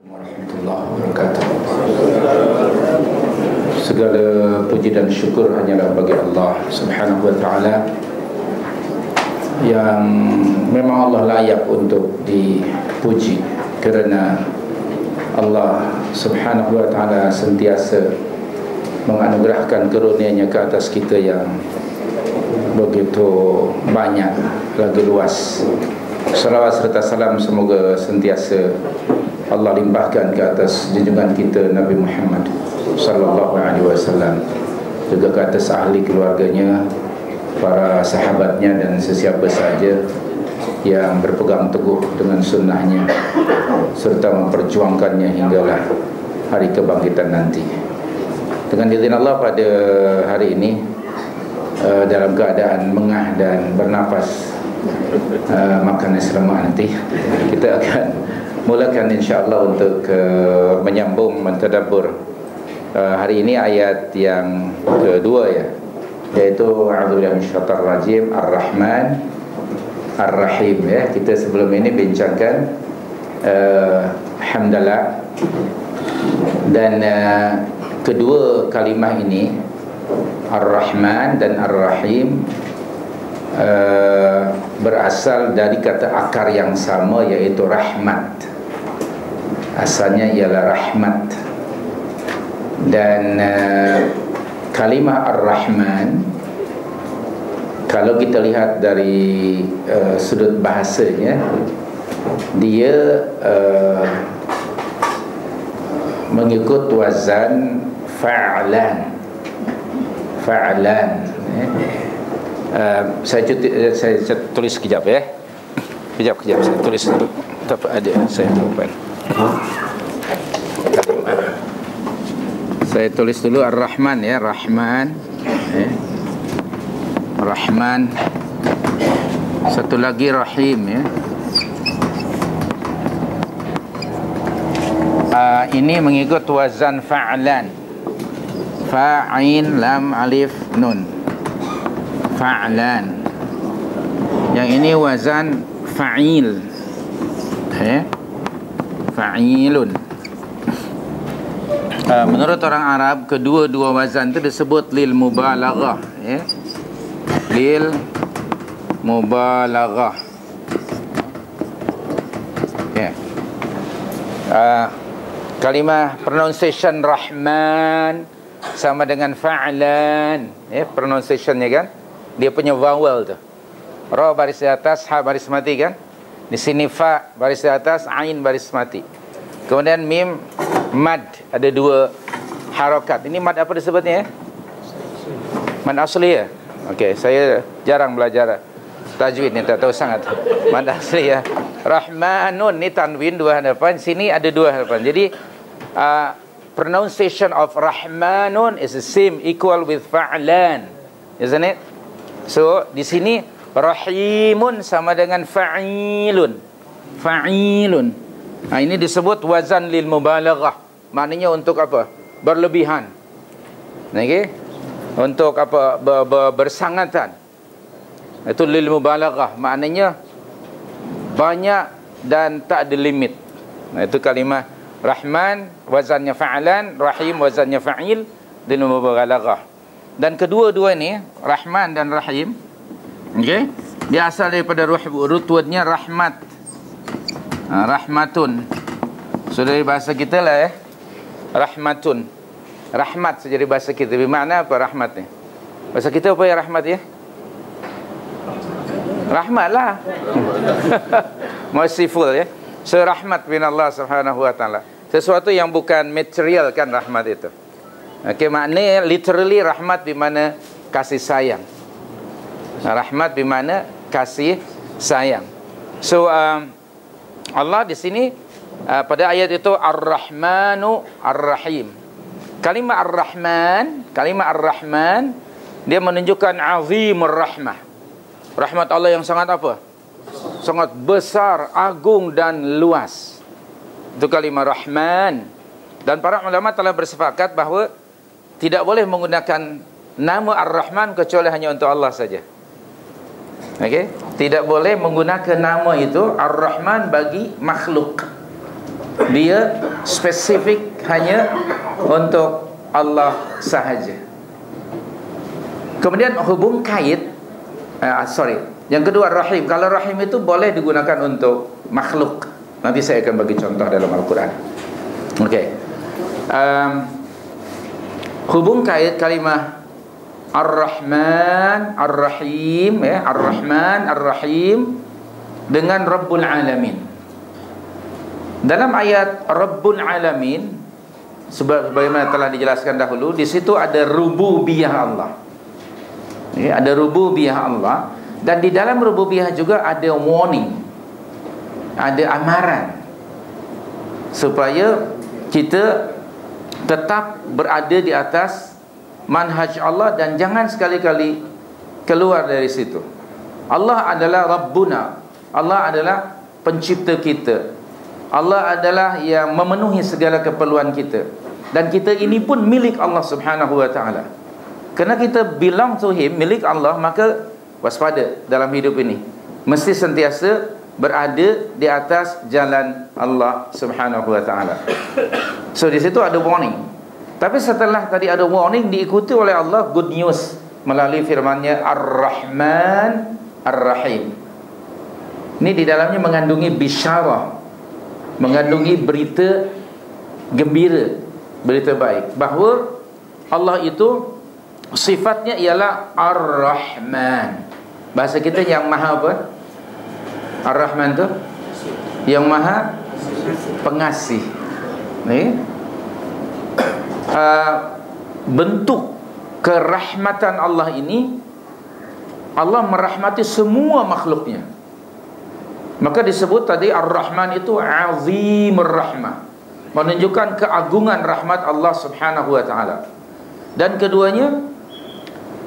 Warahmatullahi wabarakatuh. Segala puji dan syukur hanyalah bagi Allah Subhanahu wa ta'ala, yang memang Allah layak untuk dipuji, kerana Allah Subhanahu wa ta'ala sentiasa menganugerahkan karunia-Nya ke atas kita yang begitu banyak, lagi luas. Salawat serta salam semoga sentiasa Allah limpahkan ke atas junjungan kita Nabi Muhammad sallallahu alaihi wasallam, juga ke atas ahli keluarganya, para sahabatnya, dan sesiapa saja yang berpegang teguh dengan sunnahnya serta memperjuangkannya hinggalah hari kebangkitan nanti. Dengan izin Allah, pada hari ini dalam keadaan mengah dan bernafas makan nasi lemak, nanti kita akan mulakan insya-Allah untuk menyambung mentadabbur hari ini ayat yang kedua, yaitu a'udzubillahi minasyaitonir rajim, Ar-Rahman Ar-Rahim. Kita sebelum ini bincangkan hamdalah, dan kedua kalimah ini, Ar-Rahman dan Ar-Rahim, berasal dari kata akar yang sama, yaitu rahmat. Asalnya ialah rahmat. Dan kalimah Ar-Rahman, kalau kita lihat dari sudut bahasanya, dia mengikut wazan fa'lan. Saya tulis sekejap, Kejap saya tulis dulu. Tak ada, saya lupa. Saya tulis dulu Ar-Rahman, Rahman, Rahman. Satu lagi Rahim, ini mengikut wazan fa'lan. Fa'in lam alif nun, fa'lan. Yang ini wazan fa'il, fa'ilun. Menurut orang Arab, kedua-dua wazan itu disebut lil mubalaghah, lil mubalaghah. Kalimah pronunciation Rahman sama dengan fa'lan, pronunciationnya kan, dia punya vowel tu. Ra baris di atas, ha baris mati kan. Di sini fa baris di atas, ain baris mati. Kemudian mim mad, ada dua harakat. Ini mad apa disebutnya? Mad asli, Okey, saya jarang belajar tajwid ni, tak tahu sangat. Mad asli, Rahmanun ni tanwin dua harapan, sini ada dua harapan. Jadi pronunciation of Rahmanun is the same, equal with fa'lan, isn't it? So di sini Rahimun sama dengan fa'ilun. Fa'ilun. Ini disebut wazan lil mubalaghah. Maknanya untuk apa? Berlebihan. Okey? Untuk apa? Bersangatan. Itu lil mubalaghah. Maknanya banyak dan tak ada limit. Itu kalimah Rahman, wazannya fa'lan, Rahim wazannya fa'il, lil mubalaghah. Dan kedua-dua ni, Rahman dan Rahim, okey, dia asal daripada root-wordnya rahmat, rahmatun. So dari bahasa kita lah, rahmatun, rahmat saja dari bahasa kita. Bermakna apa rahmat ni? Bahasa kita apa rahmat, rahmat lah. Merciful, So rahmat bin Allah Subhanahu wa ta'ala, sesuatu yang bukan material kan, rahmat itu. Okey, maknanya literally rahmat bermakna kasih sayang. Rahmat bermakna kasih sayang. So Allah di sini pada ayat itu Ar-Rahmanu Ar-Rahim. Kalimah Ar-Rahman, dia menunjukkan azimur rahmah. Rahmat Allah yang sangat apa? Sangat besar, agung dan luas. Itu kalimah Rahman. Dan para ulama telah bersepakat bahawa tidak boleh menggunakan nama Ar-Rahman kecuali hanya untuk Allah saja. Okey, tidak boleh menggunakan nama itu Ar-Rahman bagi makhluk. Dia spesifik hanya untuk Allah sahaja. Kemudian hubung kait, yang kedua rahim. Kalau rahim itu boleh digunakan untuk makhluk. Nanti saya akan bagi contoh dalam Al-Quran. Okey. Hubung kait kalimah Ar-Rahman, Ar-Rahim, Ar-Rahman, Ar-Rahim dengan Rabbul Alamin. Dalam ayat Rabbul Alamin, sebagaimana telah dijelaskan dahulu, di situ ada rububiyah Allah. Ada rububiyah Allah, dan di dalam rububiyah juga ada warning, ada amaran supaya kita tetap berada di atas manhaj Allah dan jangan sekali-kali keluar dari situ. Allah adalah Rabbuna, Allah adalah pencipta kita, Allah adalah yang memenuhi segala keperluan kita, dan kita ini pun milik Allah Subhanahu wa ta'ala. Kerana kita belong to Him, milik Allah, maka waspada dalam hidup ini, mesti sentiasa berada di atas jalan Allah Subhanahu wa ta'ala. So di situ ada warning. Tapi setelah tadi ada warning, diikuti oleh Allah good news melalui firman-Nya Ar-Rahman Ar-Rahim. Ini di dalamnya mengandungi bisyarah, mengandungi berita gembira, berita baik, bahawa Allah itu sifatnya ialah Ar-Rahman. Bahasa kita yang maha apa? Ar-Rahman tu yang maha pengasih. Bentuk kerahmatan Allah ini, Allah merahmati semua makhluknya. Maka disebut tadi Ar-Rahman itu Azimur Rahmah, menunjukkan keagungan rahmat Allah Subhanahu wa ta'ala. Dan keduanya,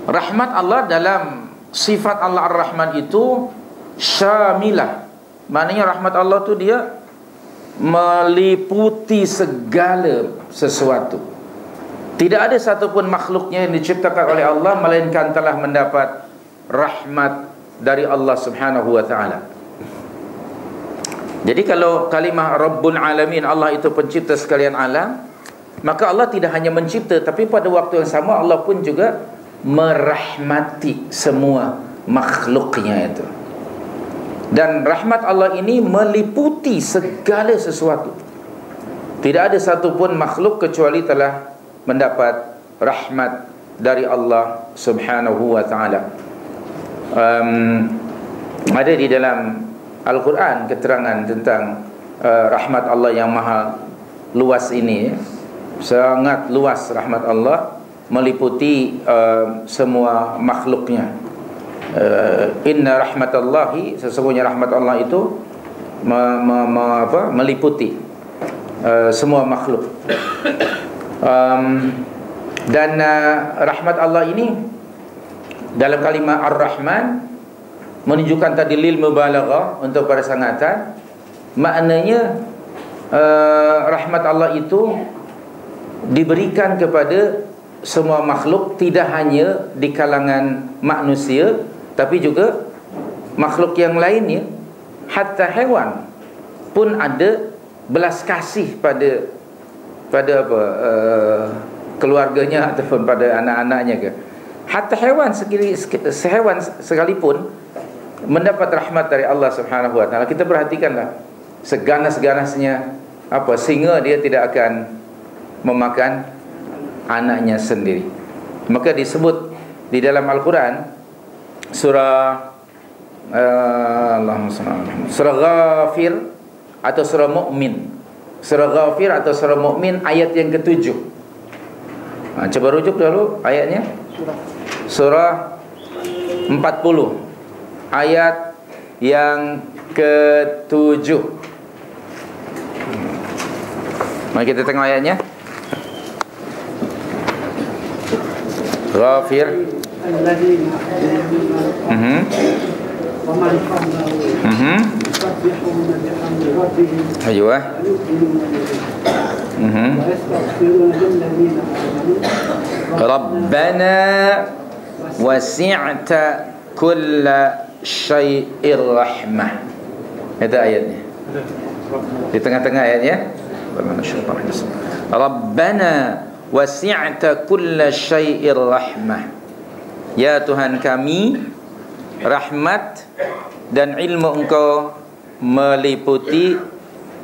rahmat Allah dalam sifat Allah Ar-Rahman itu syamilah. Maknanya rahmat Allah itu dia meliputi segala sesuatu. Tidak ada satupun makhluknya yang diciptakan oleh Allah melainkan telah mendapat rahmat dari Allah Subhanahu wa ta'ala. Jadi kalau kalimah Rabbul Alamin, Allah itu pencipta sekalian alam, maka Allah tidak hanya mencipta, tapi pada waktu yang sama Allah pun juga merahmati semua makhluknya itu. Dan rahmat Allah ini meliputi segala sesuatu. Tidak ada satupun makhluk kecuali telah mendapat rahmat dari Allah Subhanahu wa ta'ala. Ada di dalam Al-Quran keterangan tentang rahmat Allah yang maha luas ini. Sangat luas rahmat Allah, meliputi semua makhluknya. Inna rahmatallahi, sesungguhnya rahmat Allah itu meliputi semua makhluk. Dan rahmat Allah ini dalam kalimah Ar-Rahman menunjukkan tadi lil mubalaghah, untuk pada sangatan. Maknanya rahmat Allah itu diberikan kepada semua makhluk, tidak hanya di kalangan manusia, tapi juga makhluk yang lainnya. Hatta hewan pun ada belas kasih pada keluarganya ataupun pada anak-anaknya ke. Hatta hewan sekalipun mendapat rahmat dari Allah Subhanahu wa ta'ala. Kita perhatikanlah, seganas-ganasnya singa, dia tidak akan memakan anaknya sendiri. Maka disebut di dalam Al-Quran surah surah Ghafir atau surah Mu'min. Surah Ghafir atau surah Mu'min ayat yang ke-7. Coba rujuk dulu ayatnya. Surah 40 ayat yang ke-7. Mari kita tengok ayatnya. Ghafir. Ayuh. Rabbana wasi'ta kulla syai'ir rahmah. Itu ayatnya. Di tengah-tengah ayatnya. Rabbana wasi'ta kulla syai'ir rahmah. Ya Tuhan kami, rahmat dan ilmu Engkau meliputi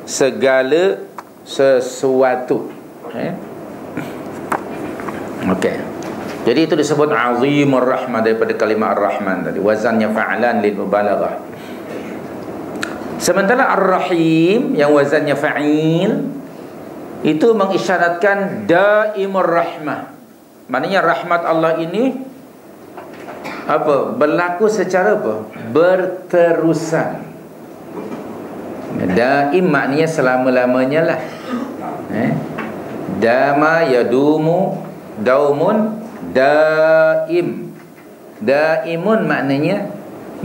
segala sesuatu. Okey. Jadi itu disebut azimur rahmah daripada kalimah ar-rahman tadi. Wazannya fa'alan lil mubalaghah. Sementara ar-rahim yang wazannya fa'il itu mengisyaratkan daimur rahmah. Maknanya rahmat Allah ini apa? Berlaku secara apa? Berterusan. Daim maknanya selama-lamanya lah. Dama yadumu, daumun, daim. Daimun maknanya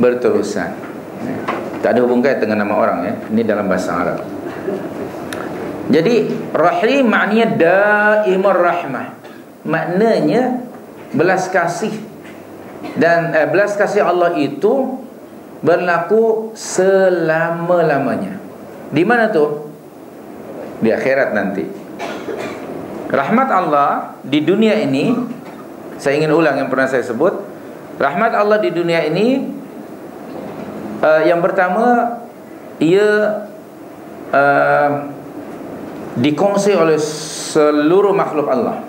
berterusan. Tak ada hubungan dengan nama orang ya. Ini dalam bahasa Arab. Jadi rahim maknanya daimur rahmah. Maknanya belas kasih. Dan belas kasih Allah itu berlaku selama-lamanya. Di mana tu? Di akhirat nanti. Rahmat Allah di dunia ini, saya ingin ulang yang pernah saya sebut. Rahmat Allah di dunia ini, yang pertama, ia dikongsi oleh seluruh makhluk Allah.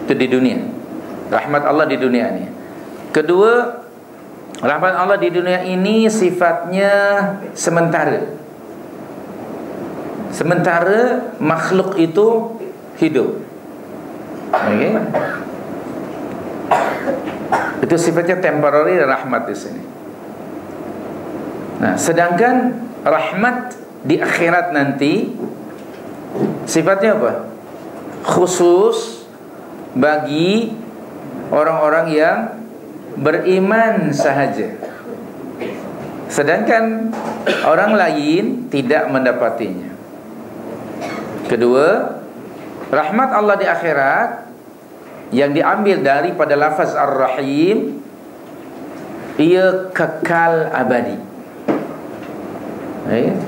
Itu di dunia. Rahmat Allah di dunia ini. Kedua, rahmat Allah di dunia ini sifatnya sementara. Sementara makhluk itu hidup. Okay? Itu sifatnya temporary rahmat di sini. Nah, sedangkan rahmat di akhirat nanti sifatnya apa? Khusus bagi orang-orang yang beriman sahaja. Sedangkan orang lain tidak mendapatinya. Kedua, rahmat Allah di akhirat yang diambil daripada lafaz Ar-Rahim, ia kekal abadi.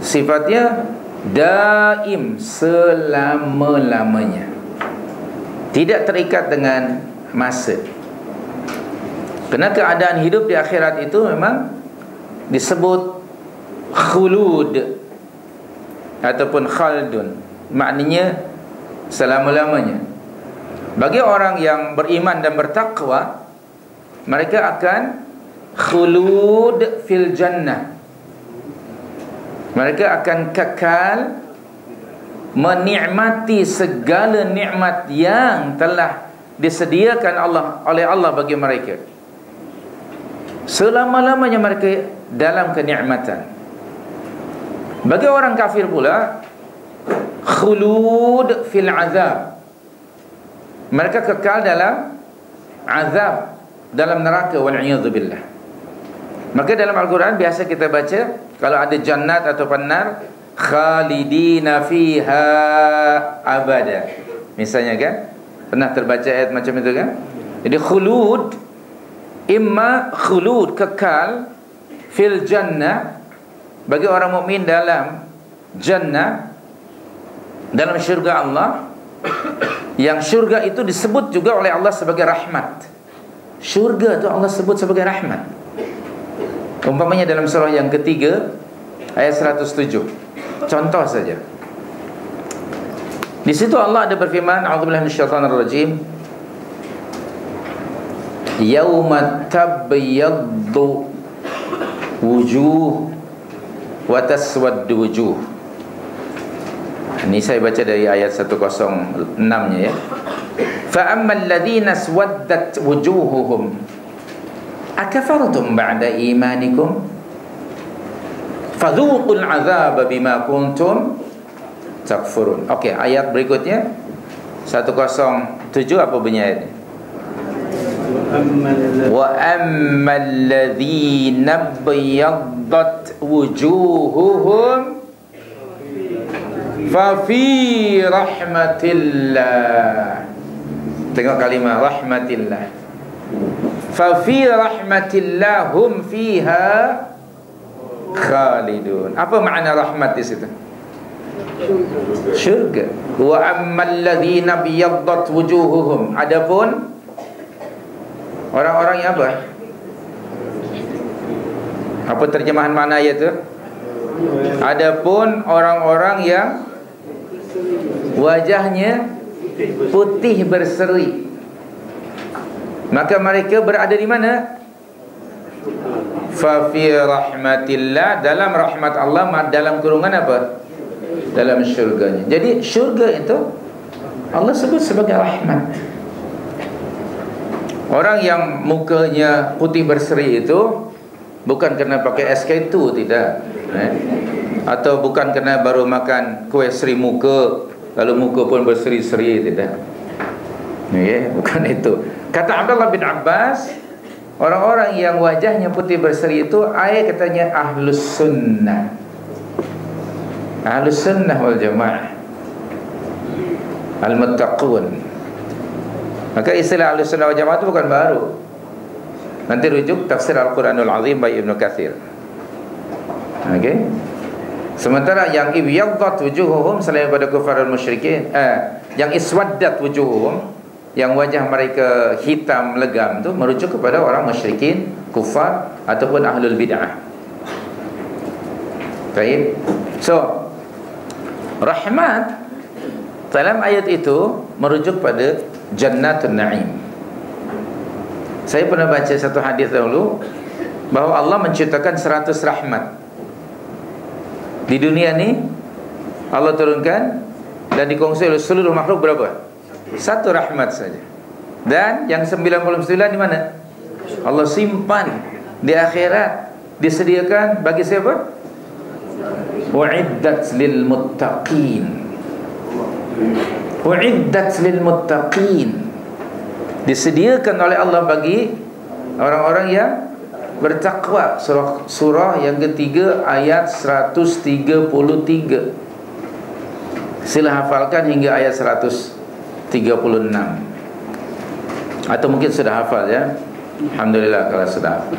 Sifatnya daim, selama-lamanya. Tidak terikat dengan masa. Kerana keadaan hidup di akhirat itu memang disebut khulud ataupun khaldun. Maknanya selama-lamanya. Bagi orang yang beriman dan bertakwa, mereka akan khulud fil jannah. Mereka akan kekal menikmati segala nikmat yang telah disediakan oleh Allah bagi mereka. Selama-lamanya mereka dalam kenikmatan. Bagi orang kafir pula, khulud fil azab. Mereka kekal dalam azab, dalam neraka, wal'iyadzubillah. Maka dalam Al-Quran biasa kita baca, kalau ada jannat atau nar, khalidina fiha abada. Misalnya kan, pernah terbaca ayat macam itu kan? Jadi khulud, imma khulud, kekal, fil jannah, bagi orang mukmin dalam jannah, dalam syurga Allah. Yang syurga itu disebut juga oleh Allah sebagai rahmat. Syurga itu Allah sebut sebagai rahmat. Umpamanya dalam surah yang ketiga ayat 107. Contoh saja. Di situ Allah ada berfirman, a'udzubillahi minasyaitonir rajim, yauma tabyaddu wujuh wa taswaddu wujuh. Ini saya baca dari ayat 106-nya ya. Fa ammal ladzina swaddat wujuhuhum akafartum ba'da imanikum fadhuqul 'adzaba bima kuntum takfurun. Okey, ayat berikutnya 107 apa bunyi ayatnya? Wa ammal ladzina bayaddat wujuhuhum fa fi rahmatillah. Tengok kalimah rahmatillah. Fa fi rahmatillah hum fiha khalidun. Apa makna rahmat di situ? syurga. Wa ammal ladzina biyaddat wujuhuhum, adapun orang-orang yang apa? Apa terjemahan makna ayat itu? Adapun orang-orang yang wajahnya putih berseri, maka mereka berada di mana? Fa fi rahmatillah, dalam rahmat Allah, dalam kurungan apa? Dalam syurganya. Jadi syurga itu Allah sebut sebagai rahmat. Orang yang mukanya putih berseri itu bukan kerana pakai SK2, tidak, atau bukan kerana baru makan kuih seri muka lalu muka pun berseri-seri, tidak. Bukan itu. Kata Abdullah bin Abbas, orang-orang yang wajahnya putih berseri itu ayat katanya ahlus sunnah, ahlus sunnah wal jamaah, al-muttaqun. Maka istilah ahlus sunnah wal jamaah itu bukan baru. Nanti rujuk tafsir Al-Quranul Azim by Ibnu Katsir. Sementara yang ibyaddat wujuhuhum, selain pada kufarul musyrikin, yang iswaddat wujuhuhum, yang wajah mereka hitam legam, itu merujuk kepada orang musyrikin, kufar ataupun ahlul bid'ah. Baik. So, rahmat dalam ayat itu merujuk pada Jannatun Na'im. Saya pernah baca satu hadis dahulu bahawa Allah menciptakan 100 rahmat. Di dunia ni Allah turunkan dan dikongsi oleh seluruh makhluk berapa? 1 rahmat saja. Dan yang 99 di mana? Allah simpan di akhirat, disediakan bagi siapa? Uiddat lil muttaqin. Uiddat lil muttaqin, disediakan oleh Allah bagi orang-orang yang bertakwa. Surah yang ketiga ayat 133. Sila hafalkan hingga ayat 136. Atau mungkin sudah hafal ya. Alhamdulillah kalau sudah hafal.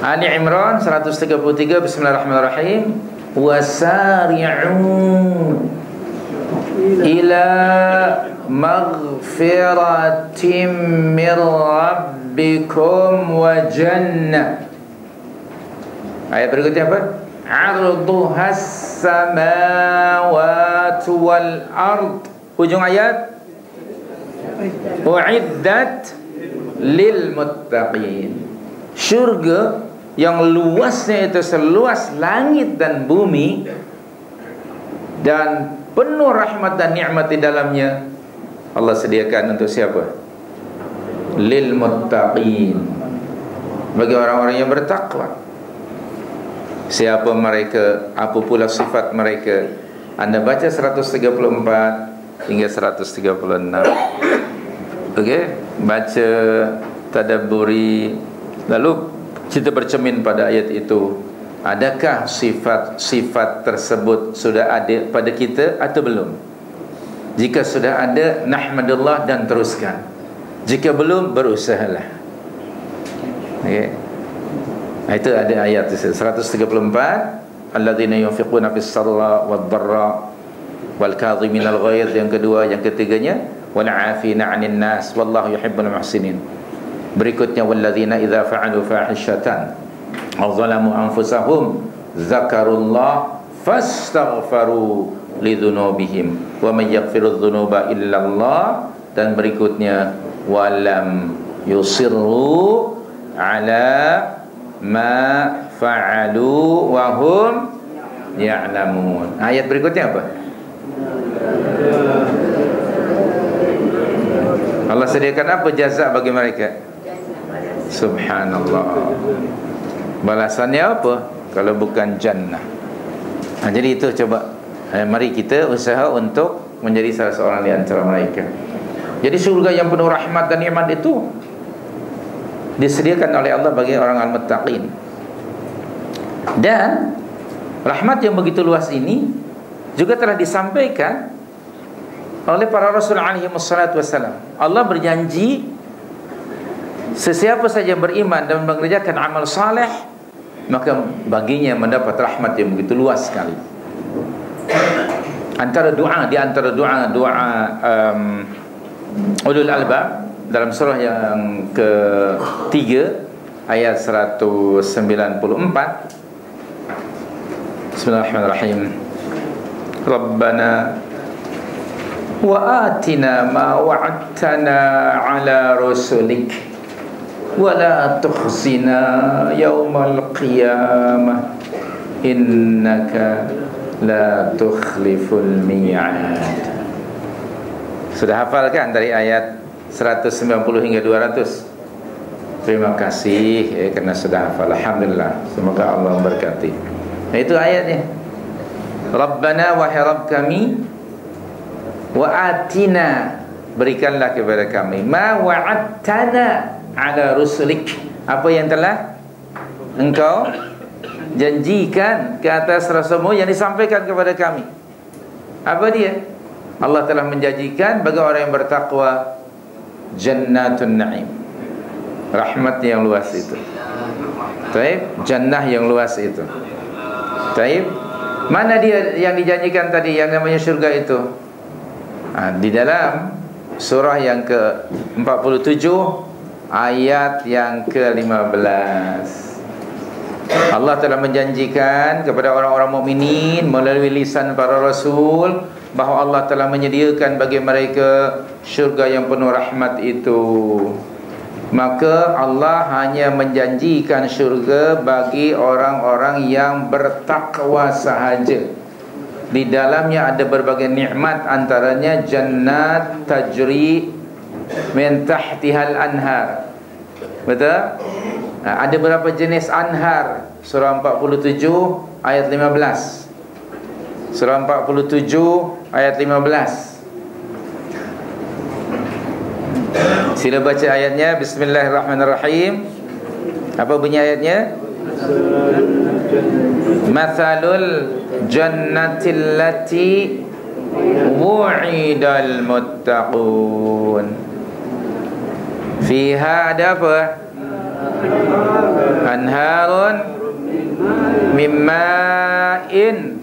Ali Imran 133. Bismillahirrahmanirrahim. Wasari'u ila maghfiratin min rabbikum wa jannah. Ayat berikutnya apa? Arduhas samawati wal ard. Ujung ayat uiddat lil muttaqin. Syurga yang luasnya itu seluas langit dan bumi dan penuh rahmat dan nikmat di dalamnya, Allah sediakan untuk siapa? Lil muttaqin, bagi orang-orang yang bertakwa. Siapa mereka? Apa pula sifat mereka? Anda baca 134 hingga 136. Okey, baca, tadabburi, lalu kita bercermin pada ayat itu. Adakah sifat-sifat tersebut sudah ada pada kita atau belum? Jika sudah ada, nahmadullah dan teruskan. Jika belum, berusahalah. Okay. Itu ada ayat 134, alladzina yunfiquna fis sarra wad dharra wal kadhiminal ghaidh. Yang kedua, yang ketiganya wal 'afina 'anil nas wallahu yuhibbul muhsinin. Berikutnya walladzina idza fa'alu fahishatan aw zalamu anfusahum zakarullah fastaghfaru lidzunubihim wa may yaghfirudz dzunuba illallah. Dan berikutnya walam yusirru ala ma fa'alu wa hum ya'lamun. Ayat berikutnya apa? Allah sediakan apa jazak bagi mereka? Subhanallah. Balasannya apa kalau bukan jannah? Jadi itu coba, mari kita usaha untuk menjadi salah seorang di antara mereka. Jadi surga yang penuh rahmat dan nikmat itu disediakan oleh Allah bagi orang al-muttaqin. Dan rahmat yang begitu luas ini juga telah disampaikan oleh para Rasul alaihi wassalatu wassalam. Allah berjanji sesiapa saja beriman dan mengerjakan amal saleh, maka baginya mendapat rahmat yang begitu luas sekali. antara doa, di antara doa ulul albab dalam surah yang ke-3 ayat 194. Bismillahirrahmanirrahim. Rabbana wa atina ma wa'adtana ala rusulik wa la tukhzina yawmal qiyamah innaka la tukhliful mi'ad. Sudah hafal kan dari ayat 190 hingga 200? Terima kasih kerana sudah hafal. Alhamdulillah, semoga Allah memberkati. Nah, itu ayatnya. Rabbana, wahai Rabb kami, wa atina, berikanlah kepada kami, ma wa'adtana ala rusulik, apa yang telah engkau janjikan ke atas rasulmu yang disampaikan kepada kami. Apa dia? Allah telah menjanjikan bagi orang yang bertakwa jannatun na'im, rahmat yang luas itu. Taib, jannah yang luas itu. Taib, mana dia yang dijanjikan tadi yang namanya syurga itu? Di dalam surah yang ke-47 ayat yang ke-15. Allah telah menjanjikan kepada orang-orang mukminin melalui lisan para rasul bahawa Allah telah menyediakan bagi mereka syurga yang penuh rahmat itu. Maka Allah hanya menjanjikan syurga bagi orang-orang yang bertakwa sahaja. Di dalamnya ada berbagai nikmat, antaranya jannat tajri min tahtihal anhar. Betul? Ada berapa jenis anhar? Surah 47 ayat 15. Surah 47 ayat 15. Sila baca ayatnya. Bismillahirrahmanirrahim. Apa bunyi ayatnya? Mathalul jannatil lati wu'idal muttaqun. Fiha ada apa? Anharun mimma'in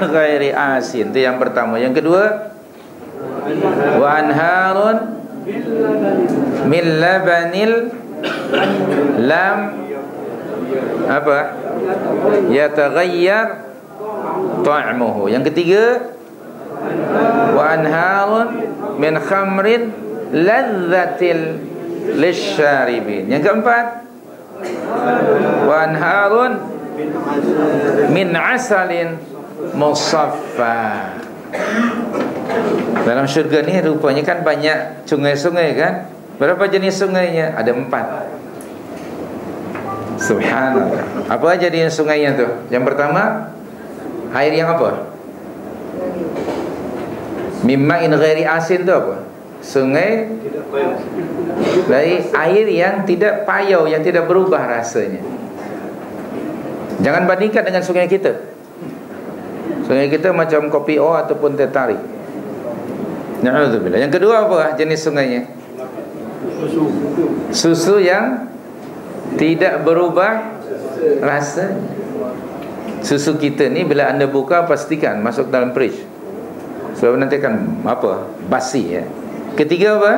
ghairi asin. Itu yang pertama. Yang kedua, wa anharun min labanil lam apa? Yataghayyar ta'muhu. Yang ketiga, wa anharun min khamrin ladzatil lisyaribin. Yang keempat, wa anharun min asalin musaffa. Dalam syurga ni rupanya kan banyak sungai-sungai kan? Berapa jenis sungainya? Ada 4. Subhanallah. Apa aja jenis sungainya tu? Yang pertama, air yang apa? Mimma'in ghairi asin tu apa? Sungai dari air yang tidak payau, yang tidak berubah rasanya. Jangan bandingkan dengan sungai kita. Sungai kita macam kopi O ataupun teh tarik. Na'udzubillah. Yang kedua apa jenis sungainya? Susu yang tidak berubah rasa. Susu kita ni bila anda buka pastikan masuk dalam fridge, sebab nanti akan apa? Basi ya. Ketiga apa?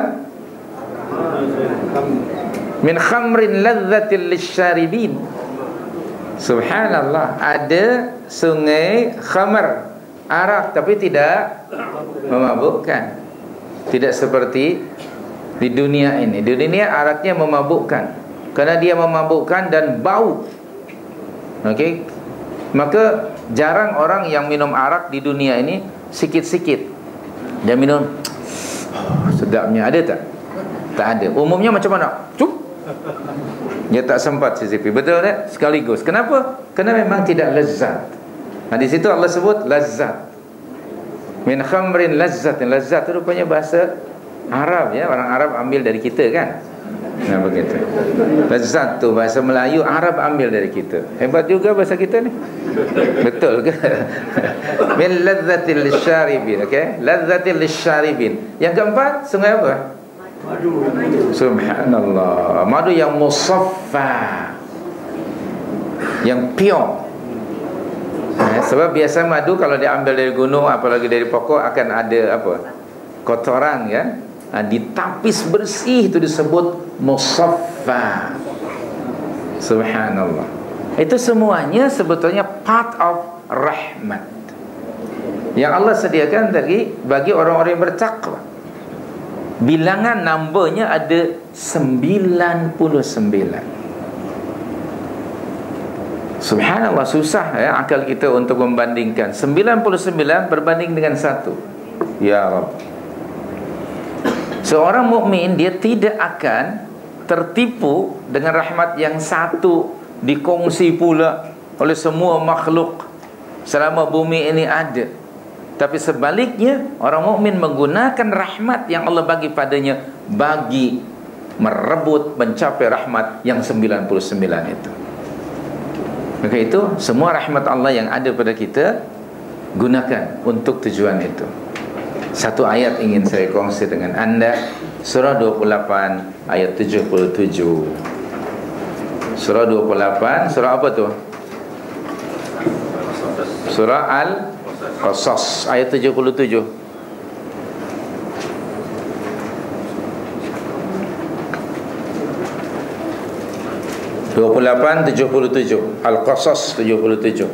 Min khamrin ladzatil lisyaribin. Subhanallah. Ada sungai khamar, arak, tapi tidak memabukkan. Tidak seperti di dunia ini. Di dunia araknya memabukkan, karena dia memabukkan dan bau. Okey. Maka jarang orang yang minum arak di dunia ini sikit-sikit. Dia minum sedapnya, ada tak? Tak ada. Umumnya macam mana? Cup. Dia tak sempat cicipi. Betul tak? Sekaligus. Kenapa? Kerana memang tidak lezat. Nah, di situ Allah sebut lazat. Min khamrin lazzatin. Lazat itu rupanya bahasa Arab ya. Orang Arab ambil dari kita kan. Nah begitu. Lazat tu bahasa Melayu, Arab ambil dari kita. Hebat juga bahasa kita ni. Betul ke? Min lazzatil lisyaribin. Okey? Lazzatil lisyaribin. Yang keempat, sungai apa? Madu. Subhanallah. Madu yang musaffa, yang pure. Sebab biasa madu kalau diambil dari gunung, apalagi dari pokok, akan ada apa? Kotoran kan? Ditapis bersih, itu disebut musaffa. Subhanallah. Itu semuanya sebetulnya part of rahmat yang Allah sediakan bagi orang-orang yang bertakwa. Bilangan numbernya ada 99. Subhanallah, susah ya akal kita untuk membandingkan 99 berbanding dengan 1. Ya Rabb. Seorang mukmin dia tidak akan tertipu dengan rahmat yang satu dikongsi pula oleh semua makhluk selama bumi ini ada. Tapi sebaliknya, orang mukmin menggunakan rahmat yang Allah bagi padanya bagi merebut mencapai rahmat yang 99 itu. Maka itu semua rahmat Allah yang ada pada kita, gunakan untuk tujuan itu. Satu ayat ingin saya kongsi dengan anda, surah 28 ayat 77. Surah 28, surah apa tu? Surah Al-Qasas ayat 77. Al-Qasas 77.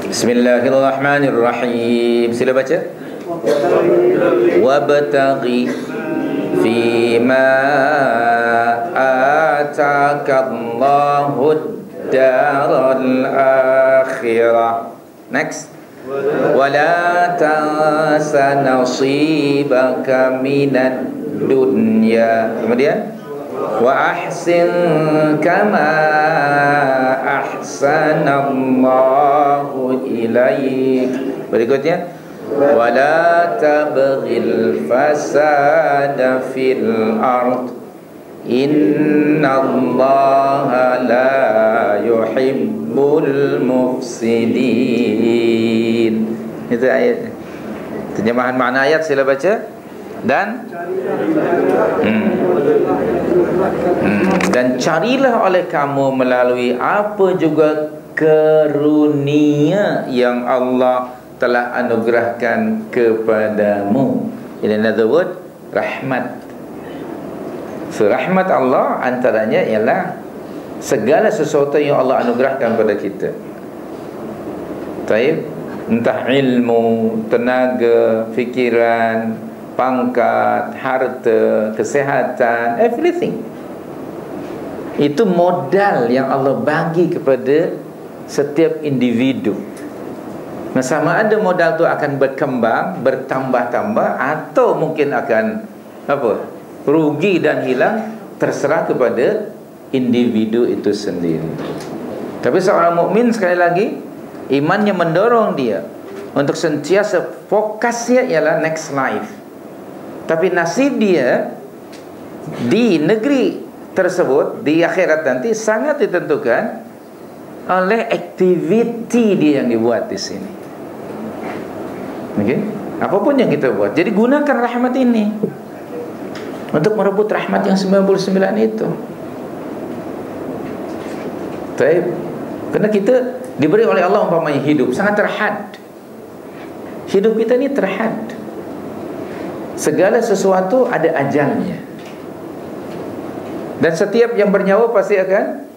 Bismillahirrahmanirrahim. Sila baca. Wabtaghi fima atakallahu ad-daral akhirah. Next. Wala tansa nasibaka minad dunya. Kemudian wa ahsin kama ahsanallahu ilaik. Berikutnya wala tabghil fasada fil ard innallaha la yuhibbul mufsidin. Itu ayat. Terjemahan makna ayat sila baca. Dan dan carilah oleh kamu melalui apa juga karunia yang Allah telah anugerahkan kepadamu. In another word, rahmat. So, rahmat Allah antaranya ialah segala sesuatu yang Allah anugerahkan pada kita. Taib, entah ilmu, tenaga, fikiran, pangkat, harta, kesihatan, everything. Itu modal yang Allah bagi kepada setiap individu. Nah, sama ada modal itu akan berkembang, bertambah-tambah, atau mungkin akan rugi dan hilang, terserah kepada individu itu sendiri. Tapi seorang mukmin, sekali lagi, imannya mendorong dia untuk sentiasa fokusnya ialah next life. Tapi nasib dia di negeri tersebut, di akhirat nanti, sangat ditentukan oleh aktiviti dia yang dibuat di sini. Okay? Apapun yang kita buat. Jadi gunakan rahmat ini untuk merebut rahmat yang 99 itu. Baik. Karena kita diberi oleh Allah umpamanya hidup sangat terhad. Hidup kita ini terhad. Segala sesuatu ada ajalnya. Dan setiap yang bernyawa pasti akan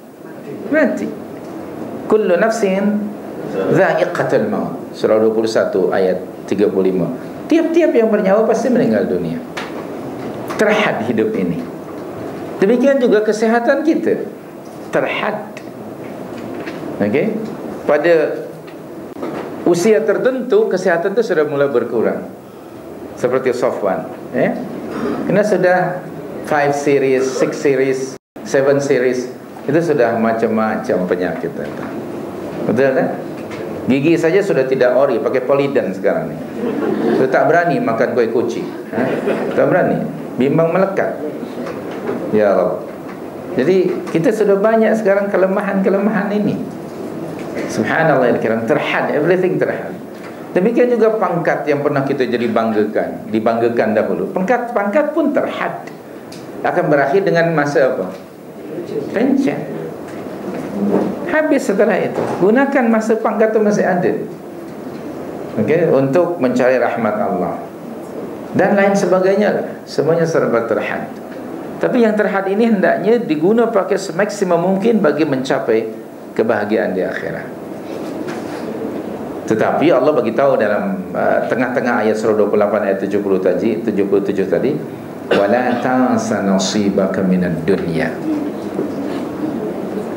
mati. Kullu nafsin dha'iqatul maut. Surah 21 ayat 35. Tiap-tiap yang bernyawa pasti meninggal dunia. Terhad hidup ini. Demikian juga kesehatan kita terhad. Okey? Pada usia tertentu kesehatan itu sudah mulai berkurang. Seperti Sofwan, ya. Karena sudah 5 series, 6 series, 7 series, itu sudah macam-macam penyakit. Betul kan? Gigi saja sudah tidak ori, pakai Polident sekarang ni. Sudah tak berani makan kuih kucing, tak berani, bimbang melekat. Ya Allah. Jadi kita sudah banyak sekarang kelemahan-kelemahan ini. Subhanallah al-kiram, terhad, everything terhad. Demikian juga pangkat yang pernah kita jadi dibanggakan dahulu. Pangkat pun terhad. Akan berakhir dengan masa apa? Pensiun. habis setelah itu. Gunakan masa pangkat itu masih ada, untuk mencari rahmat Allah dan lain sebagainya. Semuanya serba terhad. Tapi yang terhad ini hendaknya diguna pakai semaksimum mungkin bagi mencapai kebahagiaan di akhirat. Tetapi Allah bagi tahu dalam tengah-tengah ayat surah 28 ayat 77 tadi, wala tansa nasibaka minad dunya.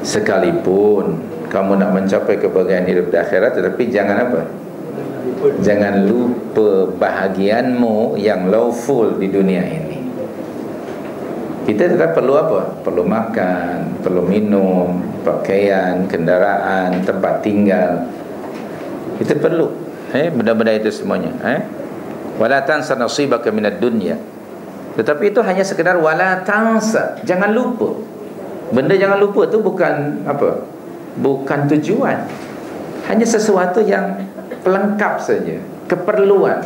Sekalipun kamu nak mencapai kebahagiaan hidup di akhirat, tetapi jangan apa? Jangan lupa bahagianmu yang lawful di dunia ini. Kita tetap perlu apa? Perlu makan, perlu minum, pakaian, kendaraan, tempat tinggal. Kita perlu benda-benda itu semuanya. Wala tansa nasibaka minad dunya. Tetapi itu hanya sekedar wala tansa, jangan lupa. Benda jangan lupa itu bukan apa? Bukan tujuan. Hanya sesuatu yang pelengkap saja, keperluan.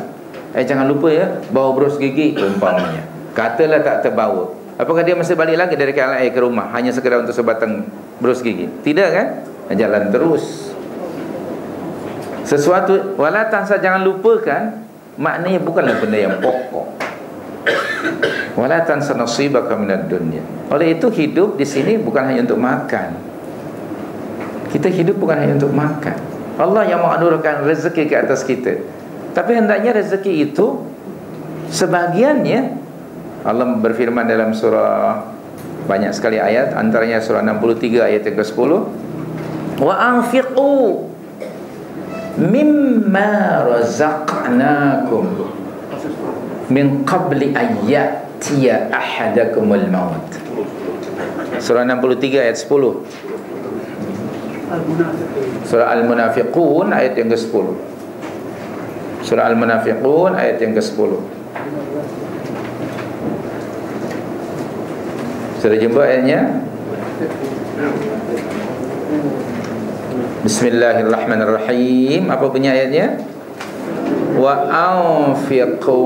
Jangan lupa ya, bawa berus gigi umpamanya. Katalah tak terbawa, apakah dia mesti balik lagi dari KLIA ke rumah hanya sekedar untuk sebatang berus gigi? Tidak kan? Jalan terus. Sesuatu wala tansa, jangan lupakan, maknanya bukanlah benda yang pokok. Wala tansa nasibaka minad dunya. Oleh itu hidup di sini bukan hanya untuk makan. Kita hidup bukan hanya untuk makan. Allah yang menganugerahkan rezeki ke atas kita. Tapi hendaknya rezeki itu sebahagiannya, Allah berfirman dalam surah banyak sekali ayat, antaranya surah 63 ayat yang ke-10, wa anfiqu mimma razaqnakum min qabli ayyatiya ahadakumul maut. Surah 63 ayat 10. Surah Al-Munafiqun ayat yang ke-10. Surah Al-Munafiqun ayat yang ke-10. Sudah jumpa ayatnya? Bismillahirrahmanirrahim. Apa bunyi ayatnya? Wa anfiqu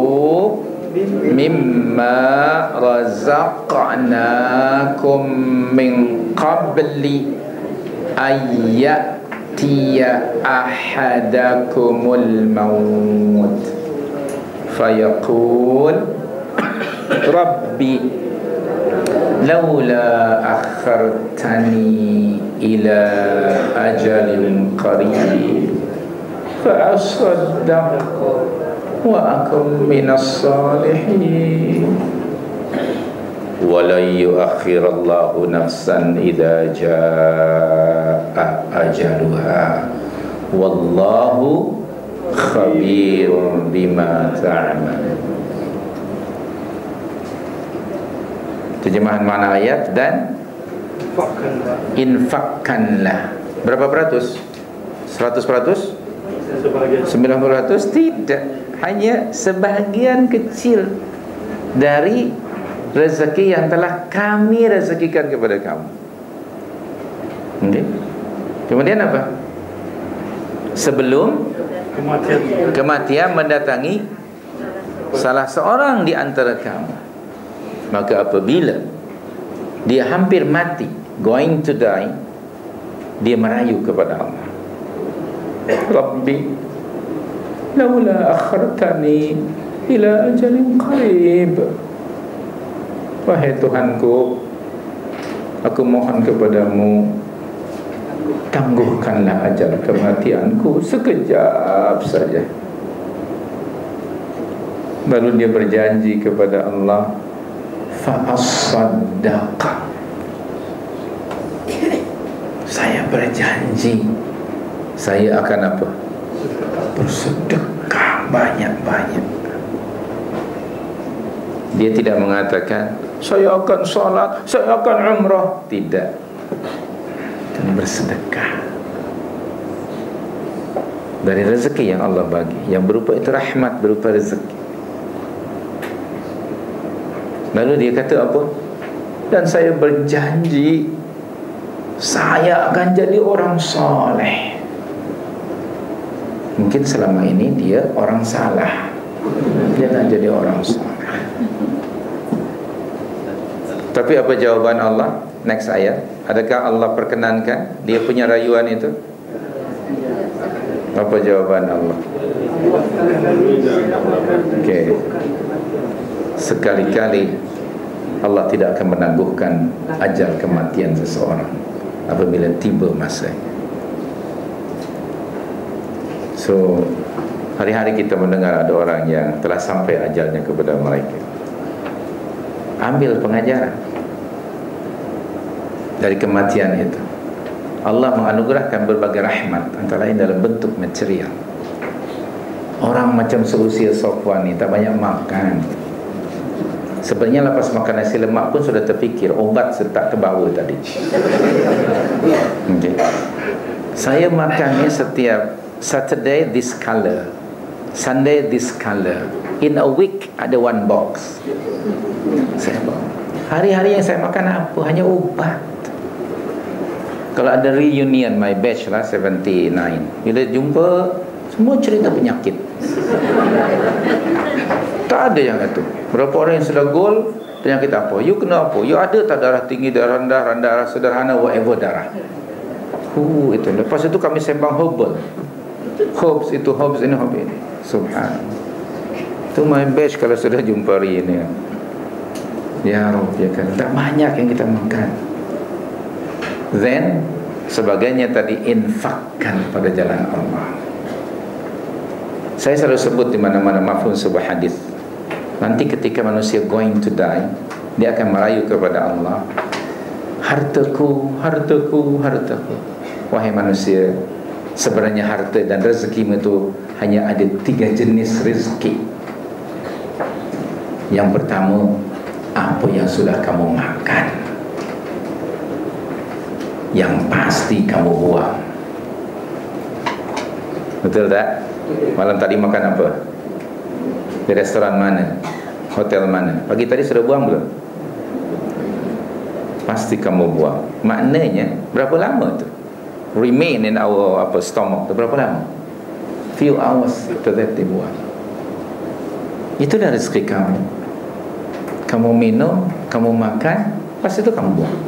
mimma razaqnakum min qabli ayyatiya ahadakumul maut fayaqul rabbi laula akhartani ila ajalin qarib fa asaddaq wa akum minas salihin walan yuakhirallahu nafsan idza jaa ajaluha wallahu khabirun bima ta'mal. Terjemahan makna ayat dan infakkanlah. Berapa peratus? 100%? 90%? Tidak, hanya sebahagian kecil dari rezeki yang telah kami rezekikan kepada kamu. Kemudian apa? Sebelum kematian mendatangi salah seorang di antara kamu, maka apabila dia hampir mati, going to die, dia merayu kepada Allah, Rabbi laula akhartani ila ajalin qarib. Wahai Tuhanku, aku mohon kepadamu, tangguhkanlah ajal kematianku sekejap saja. Lalu dia berjanji kepada Allah, fa-as-saddaqa, saya berjanji saya akan apa? Bersedekah banyak-banyak. Dia tidak mengatakan saya akan salat, saya akan umrah. Tidak. Dan bersedekah dari rezeki yang Allah bagi, yang berupa itu rahmat, berupa rezeki. Lalu dia kata apa? Dan saya berjanji saya akan jadi orang soleh. Mungkin selama ini dia orang salah, dia nak jadi orang soleh. Tapi apa jawaban Allah? next ayat. Adakah Allah perkenankan dia punya rayuan itu? Apa jawaban Allah? Okey. Sekali-kali Allah tidak akan menangguhkan ajal kematian seseorang apabila tiba masanya. So, hari-hari kita mendengar ada orang yang telah sampai ajalnya kepada mereka. Ambil pengajaran dari kematian itu. Allah menganugerahkan berbagai rahmat, antara lain dalam bentuk material. Orang macam seusia Safwan ni tak banyak makan. Sebenarnya lepas makan nasi lemak pun sudah terfikir obat setak terbawa tadi. Okay. Saya makannya setiap Saturday this color, Sunday this color. In a week ada one box. Saya bawa. Hari-hari yang saya makan apa? Hanya ubat. Kalau ada reunion my batch lah 79, bila jumpa semua cerita penyakit. Tak ada yang itu. Berapa orang yang sudah goal, penyakit apa? You kena apa? You ada tak darah tinggi, darah rendah, darah sederhana, whatever darah. Itu. Lepas itu kami sembang herbal. Herbs itu, herbs ini, herbs ini. Subhanallah. Itu my batch kalau sudah jumpa reunion. Ya Rabb, ya kan. Tak banyak yang kita makan. Then sebagainya tadi infakkan pada jalan Allah. Saya selalu sebut di mana-mana mafhum sebuah hadis. Nanti ketika manusia going to die, dia akan merayu kepada Allah, hartaku, hartaku, hartaku. Wahai manusia, sebenarnya harta dan rezeki itu hanya ada 3 jenis rezeki. Yang pertama, apa yang sudah kamu makan, yang pasti kamu buang. Betul tak? Malam tadi makan apa? Di restoran mana? Hotel mana? Pagi tadi sudah buang belum? Pasti kamu buang. Maknanya berapa lama tu? Remain in our stomach tu berapa lama? Few hours after that dibuang. Itulah rezeki kamu. Kamu minum, kamu makan, pasti itu kamu buang.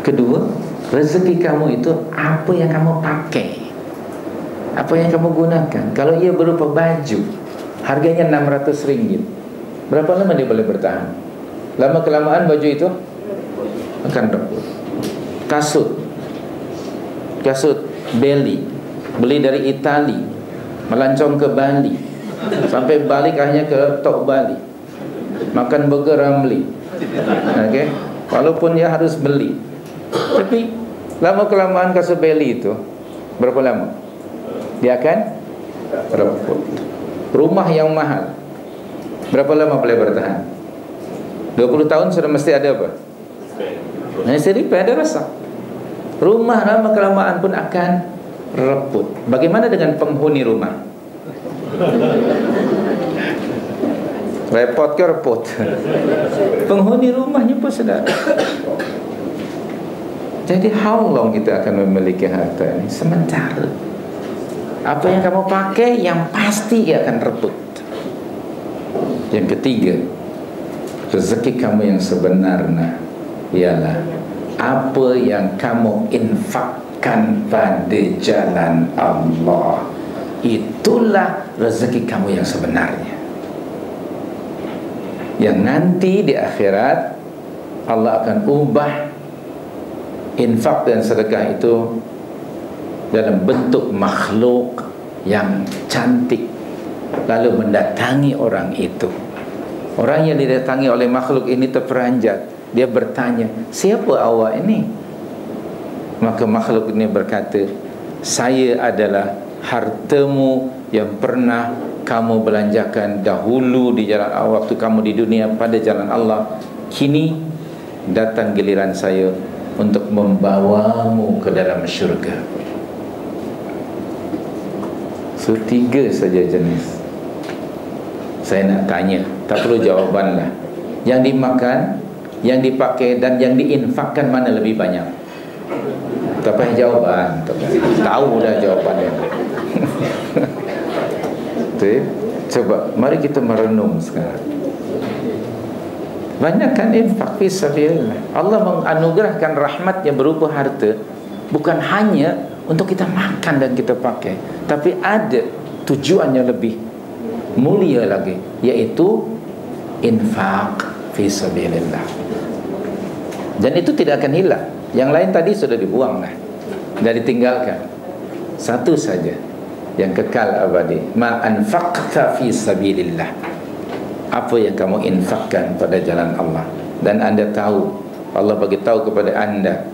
Kedua, rezeki kamu itu apa yang kamu pakai, apa yang kamu gunakan. Kalau ia berupa baju, harganya RM600, berapa lama dia boleh bertahan? Lama kelamaan baju itu akan reput. Kasut Beli, beli dari Itali, melancong ke Bali, sampai balik akhirnya ke Tok Bali, makan burger Ramli. Okay? Walaupun dia harus beli, tapi lama kelamaan kasut Beli itu berapa lama dia akan reput. Rumah yang mahal berapa lama boleh bertahan? 20 tahun sudah mesti ada apa? Mesti repair, ada rasa. Rumah lama kelamaan pun akan reput. Bagaimana dengan penghuni rumah? Repot ke reput? Penghuni rumahnya pun sudah. Jadi how long kita akan memiliki harta ini? Sementara. Apa yang kamu pakai, yang pasti akan reput. Yang ketiga, rezeki kamu yang sebenarnya ialah apa yang kamu infakkan pada jalan Allah. Itulah rezeki kamu yang sebenarnya, yang nanti di akhirat Allah akan ubah infak dan sedekah itu dalam bentuk makhluk yang cantik, lalu mendatangi orang itu. Orang yang didatangi oleh makhluk ini terperanjat. Dia bertanya, siapa awak ini? Maka makhluk ini berkata, saya adalah hartamu yang pernah kamu belanjakan dahulu di jalan Allah, waktu kamu di dunia pada jalan Allah. Kini datang giliran saya untuk membawamu ke dalam syurga. So 3 saja jenis. Saya nak tanya, tak perlu jawaban lah. Yang dimakan, yang dipakai dan yang diinfakkan mana lebih banyak? Tak payah jawaban, tahu dah jawapannya. Coba mari kita merenung sekarang. Banyakkan infak fi sabilillah. Allah menganugerahkan rahmatnya berupa harta bukan hanya untuk kita makan dan kita pakai, tapi ada tujuannya lebih mulia lagi, yaitu infak fi sabilillah. Dan itu tidak akan hilang. Yang lain tadi sudah dibuang dah, dan ditinggalkan. Satu saja yang kekal abadi, ma anfaqta fi sabilillah. Apa yang kamu infakkan pada jalan Allah. Dan anda tahu, Allah bagi tahu kepada anda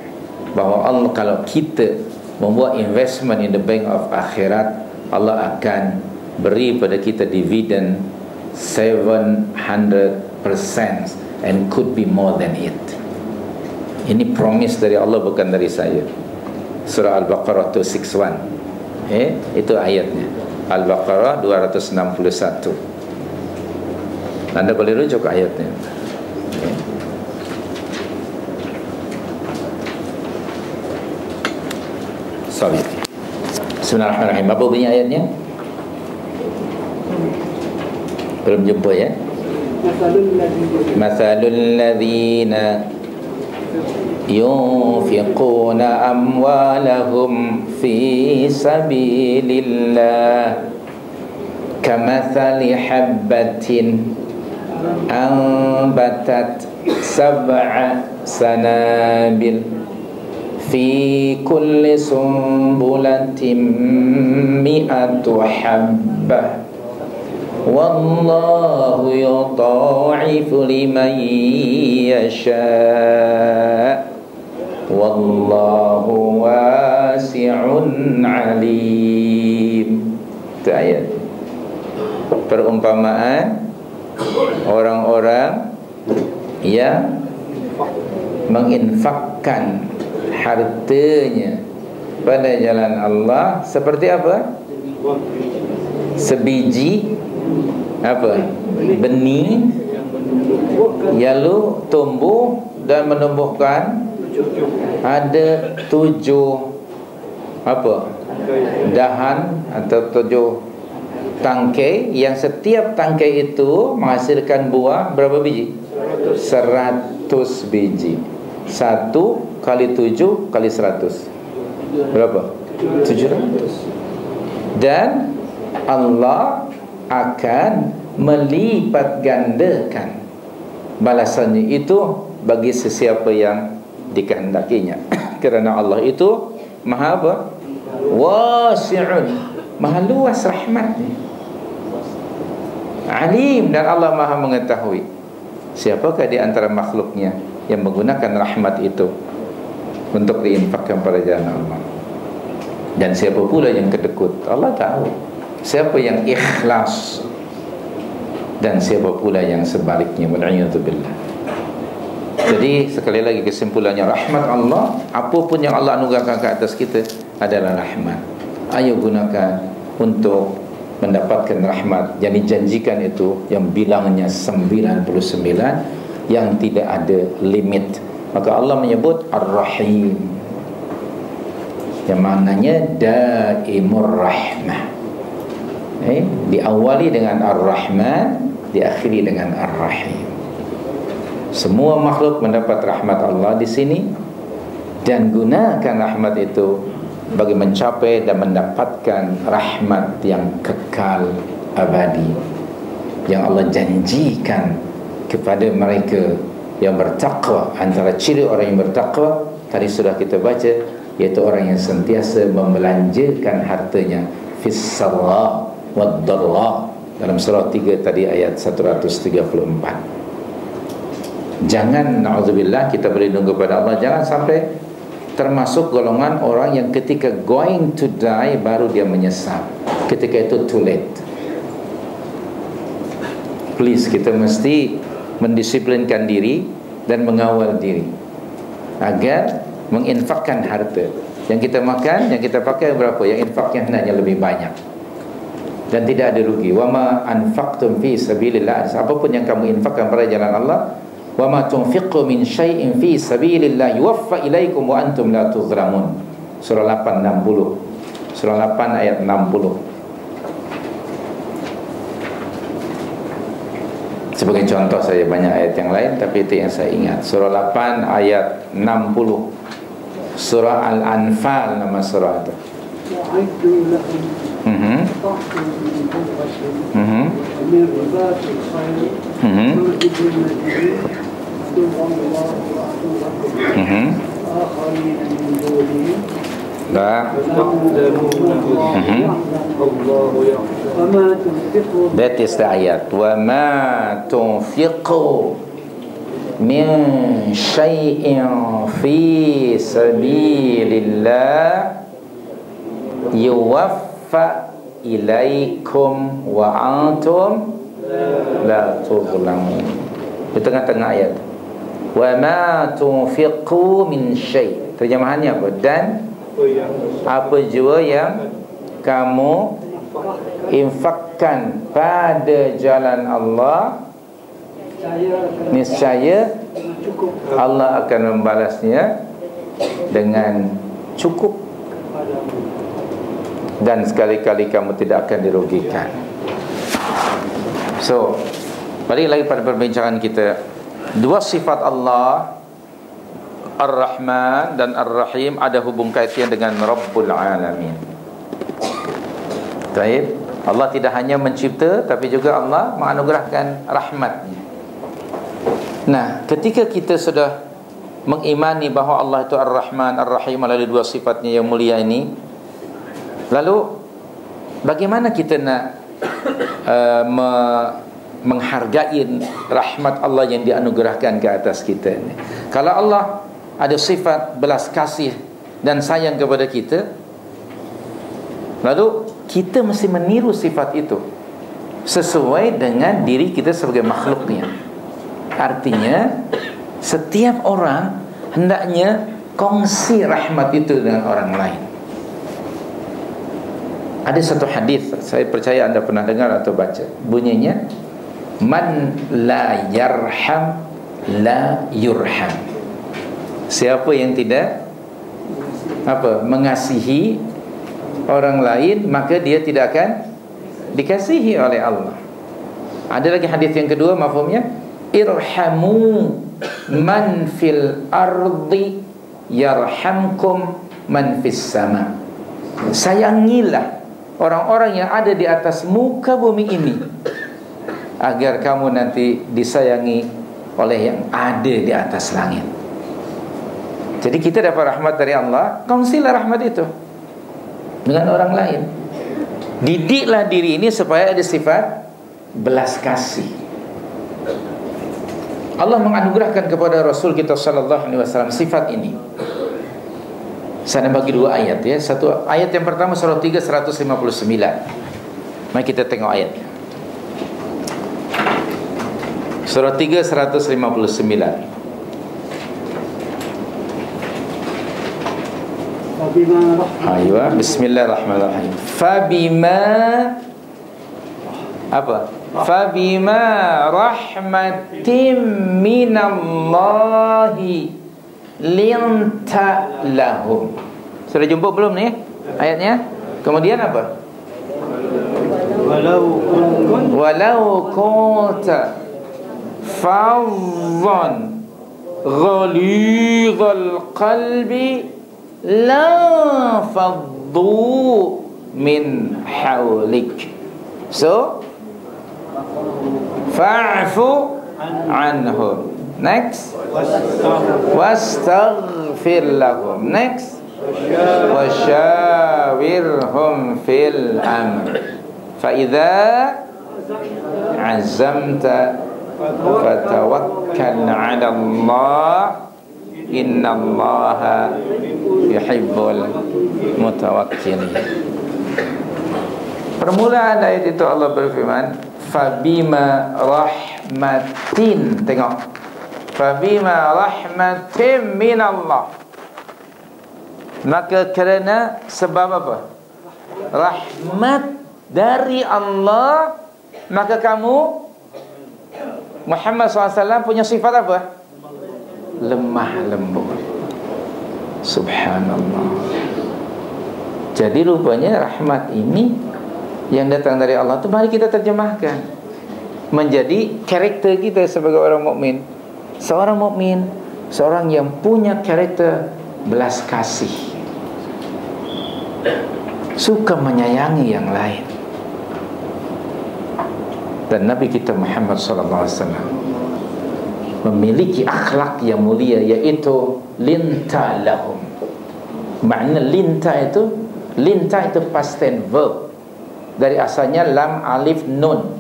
bahawa Allah, kalau kita membuat investment in the bank of akhirat, Allah akan beri pada kita dividen 700% and could be more than it. Ini promise dari Allah, bukan dari saya. Surah Al-Baqarah 261. Itu ayatnya. Al-Baqarah 261. Anda boleh rujuk ayatnya. Sorry. Bismillahirrahmanirrahim. Apa bunyi ayatnya? Belum jumpa ya? Mathalul ladzina yunfiquna amwalahum fi sabilillah kamathali habbatin anbatat sab'a sanabil fi kulli sumbulatin mi'atu habbah wallahu yudha'ifu liman yasha' wallahu wasi'un alim. Itu ayat. Perumpamaan orang-orang yang menginfakkan hartanya pada jalan Allah seperti apa? Sebiji benih lalu tumbuh dan menumbuhkan ada 7 dahan atau 7 tangkai, yang setiap tangkai itu menghasilkan buah berapa biji? 100 biji. 1 kali 7 kali 100 berapa? 700. Dan Allah akan melipat gandakan balasannya itu bagi sesiapa yang dikehendakinya. Kerana Allah itu maha wasi'un, maha luas rahmatnya, alim, dan Allah maha mengetahui. Siapakah di antara makhluknya yang menggunakan rahmat itu untuk diinfakkan pada jalan Allah? Dan siapa pula yang kedekut? Allah tahu. Siapa yang ikhlas dan siapa pula yang sebaliknya. Wal'iyadzubillah. Jadi sekali lagi kesimpulannya, rahmat Allah, apapun yang Allah anugerahkan ke atas kita adalah rahmat. Ayo gunakan untuk mendapatkan rahmat yang dijanjikan itu, yang bilangnya 99, yang tidak ada limit. Maka Allah menyebut Ar-Rahim, yang maknanya daimur rahmah. Diawali dengan Ar-Rahman, diakhiri dengan Ar-Rahim. Semua makhluk mendapat rahmat Allah di sini, dan gunakan rahmat itu bagi mencapai dan mendapatkan rahmat yang kekal abadi yang Allah janjikan kepada mereka yang bertakwa. Antara ciri orang yang bertakwa tadi sudah kita baca, yaitu orang yang sentiasa membelanjakan hartanya fis sarra wad dharra, dalam surah 3 tadi ayat 134. Jangan, na'udzubillah, kita berlindung kepada Allah, jangan sampai termasuk golongan orang yang ketika going to die baru dia menyesal. Ketika itu too late. Please, kita mesti mendisiplinkan diri dan mengawal diri agar menginfakkan harta. Yang kita makan, yang kita pakai berapa, yang infaknya hendaknya lebih banyak dan tidak ada rugi. Wa ma anfaqtum fi sabilillah, apapun yang kamu infakkan pada jalan Allah, wa ma tunfiqu min syai'in fi sabilillah yuwaffa ilaikum wa antum la tuzlamun. Surah 8 60. Surah 8 ayat 60. Sebagai contoh saja, banyak ayat yang lain, tapi itu yang saya ingat. Surah 8 ayat 60. Surah Al-Anfal nama surah itu. That is the ayat. Wa ma tunfiqu min syai'in fi sabilillah yuwaffa ilaikum wa antum la tuzlamun. Di tengah-tengah ayat. Wa ma tunfiqu min syai'. Terjemahannya apa? Dan apa jua yang kamu infakkan pada jalan Allah, niscaya Allah akan membalasnya dengan cukup, dan sekali-kali kamu tidak akan dirugikan. So, balik lagi pada perbincangan kita. Dua sifat Allah, Ar-Rahman dan Ar-Rahim, ada hubung kaitnya dengan Rabbul Alamin. Baik, Allah tidak hanya mencipta, tapi juga Allah menganugerahkan rahmatnya. Nah, ketika kita sudah mengimani bahawa Allah itu Ar-Rahman, Ar-Rahim melalui dua sifatnya yang mulia ini, lalu bagaimana kita nak menghargai rahmat Allah yang dianugerahkan ke atas kita ini? Kalau Allah ada sifat belas kasih dan sayang kepada kita, lalu kita mesti meniru sifat itu sesuai dengan diri kita sebagai makhluknya. Artinya setiap orang hendaknya kongsi rahmat itu dengan orang lain. Ada satu hadis, saya percaya anda pernah dengar atau baca. Bunyinya, man la yarham la yurham. Siapa yang tidak mengasihi orang lain, maka dia tidak akan dikasihi oleh Allah. Ada lagi hadis yang kedua, mafhumnya, irhamu man fil ardi yarhamkum man fis sama. Sayangilah orang-orang yang ada di atas muka bumi ini, agar kamu nanti disayangi oleh yang ada di atas langit. Jadi kita dapat rahmat dari Allah, kongsilah rahmat itu dengan orang lain. Didiklah diri ini supaya ada sifat belas kasih. Allah menganugerahkan kepada Rasul kita sallallahu alaihi wasallam sifat ini. Saya bagi dua ayat ya. Satu ayat yang pertama surah 3 159. Mari kita tengok ayatnya. Surah 3 159. Aywa, bismillahirrahmanirrahim. Fabima apa? Fabima rahmatin minallahi linta lahum. Sudah jumpa belum nih ayatnya? Kemudian apa? Walau kunta faddan ghalidhal qalbi la faddu min hawlik. So fa'fu anhum. Next, wastaghfir lahum. Next, washawirhum fil amr. Fa idza azamta fatawakkal 'ala Allah, innallaha yuhibbul mutawakkilin. Permulaan ayat itu Allah berfirman, fabima rahmatin. Tengok, fabima rahmatin minallah. Maka kerana sebab apa? Rahmat dari Allah, maka kamu Muhammad SAW punya sifat apa? Lemah lembut. Subhanallah. Jadi rupanya rahmat ini yang datang dari Allah itu, mari kita terjemahkan. menjadi karakter kita sebagai orang mukmin. Seorang mukmin, seorang yang punya karakter belas kasih, suka menyayangi yang lain. Dan Nabi kita Muhammad sallallahu alaihi wasallam memiliki akhlak yang mulia, yaitu linta lahum. Makna linta itu past tense verb, dari asalnya lam alif nun,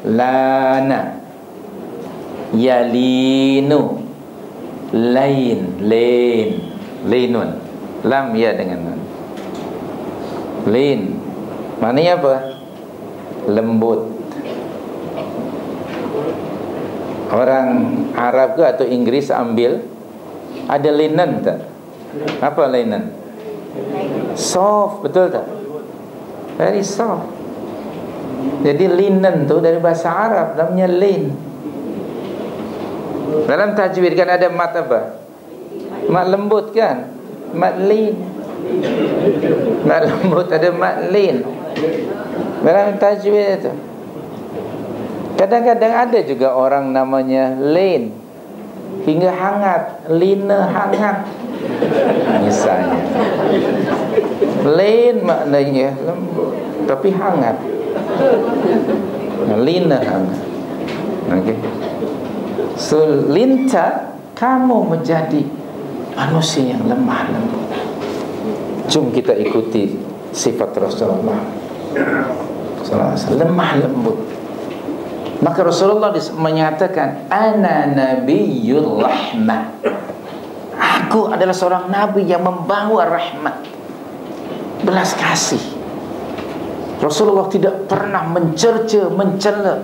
lana yalinu, lain linun, lam ya dengan nun, lin maknanya apa? Lembut. Orang Arab ke atau Inggris ambil, ada linen tak? Apa linen? Soft, betul tak? Very soft. Jadi linen tu dari bahasa Arab namanya lin. Dalam tajwid kan ada mat apa? Mat lembut kan? Mat lin. Mat lembut ada mat lin. Dalam tajwid itu. Kadang-kadang ada juga orang namanya lin, hingga hangat, lina hangat misalnya. Lin maknanya lembut tapi hangat, lina hangat. Okay. So linta, kamu menjadi manusia yang lemah lembut. Jom kita ikuti sifat Rasulullah SAW, lemah lembut. Maka Rasulullah menyatakan, ana nabiyyul rahmah, aku adalah seorang nabi yang membawa rahmat, belas kasih. Rasulullah tidak pernah mencerca, mencela,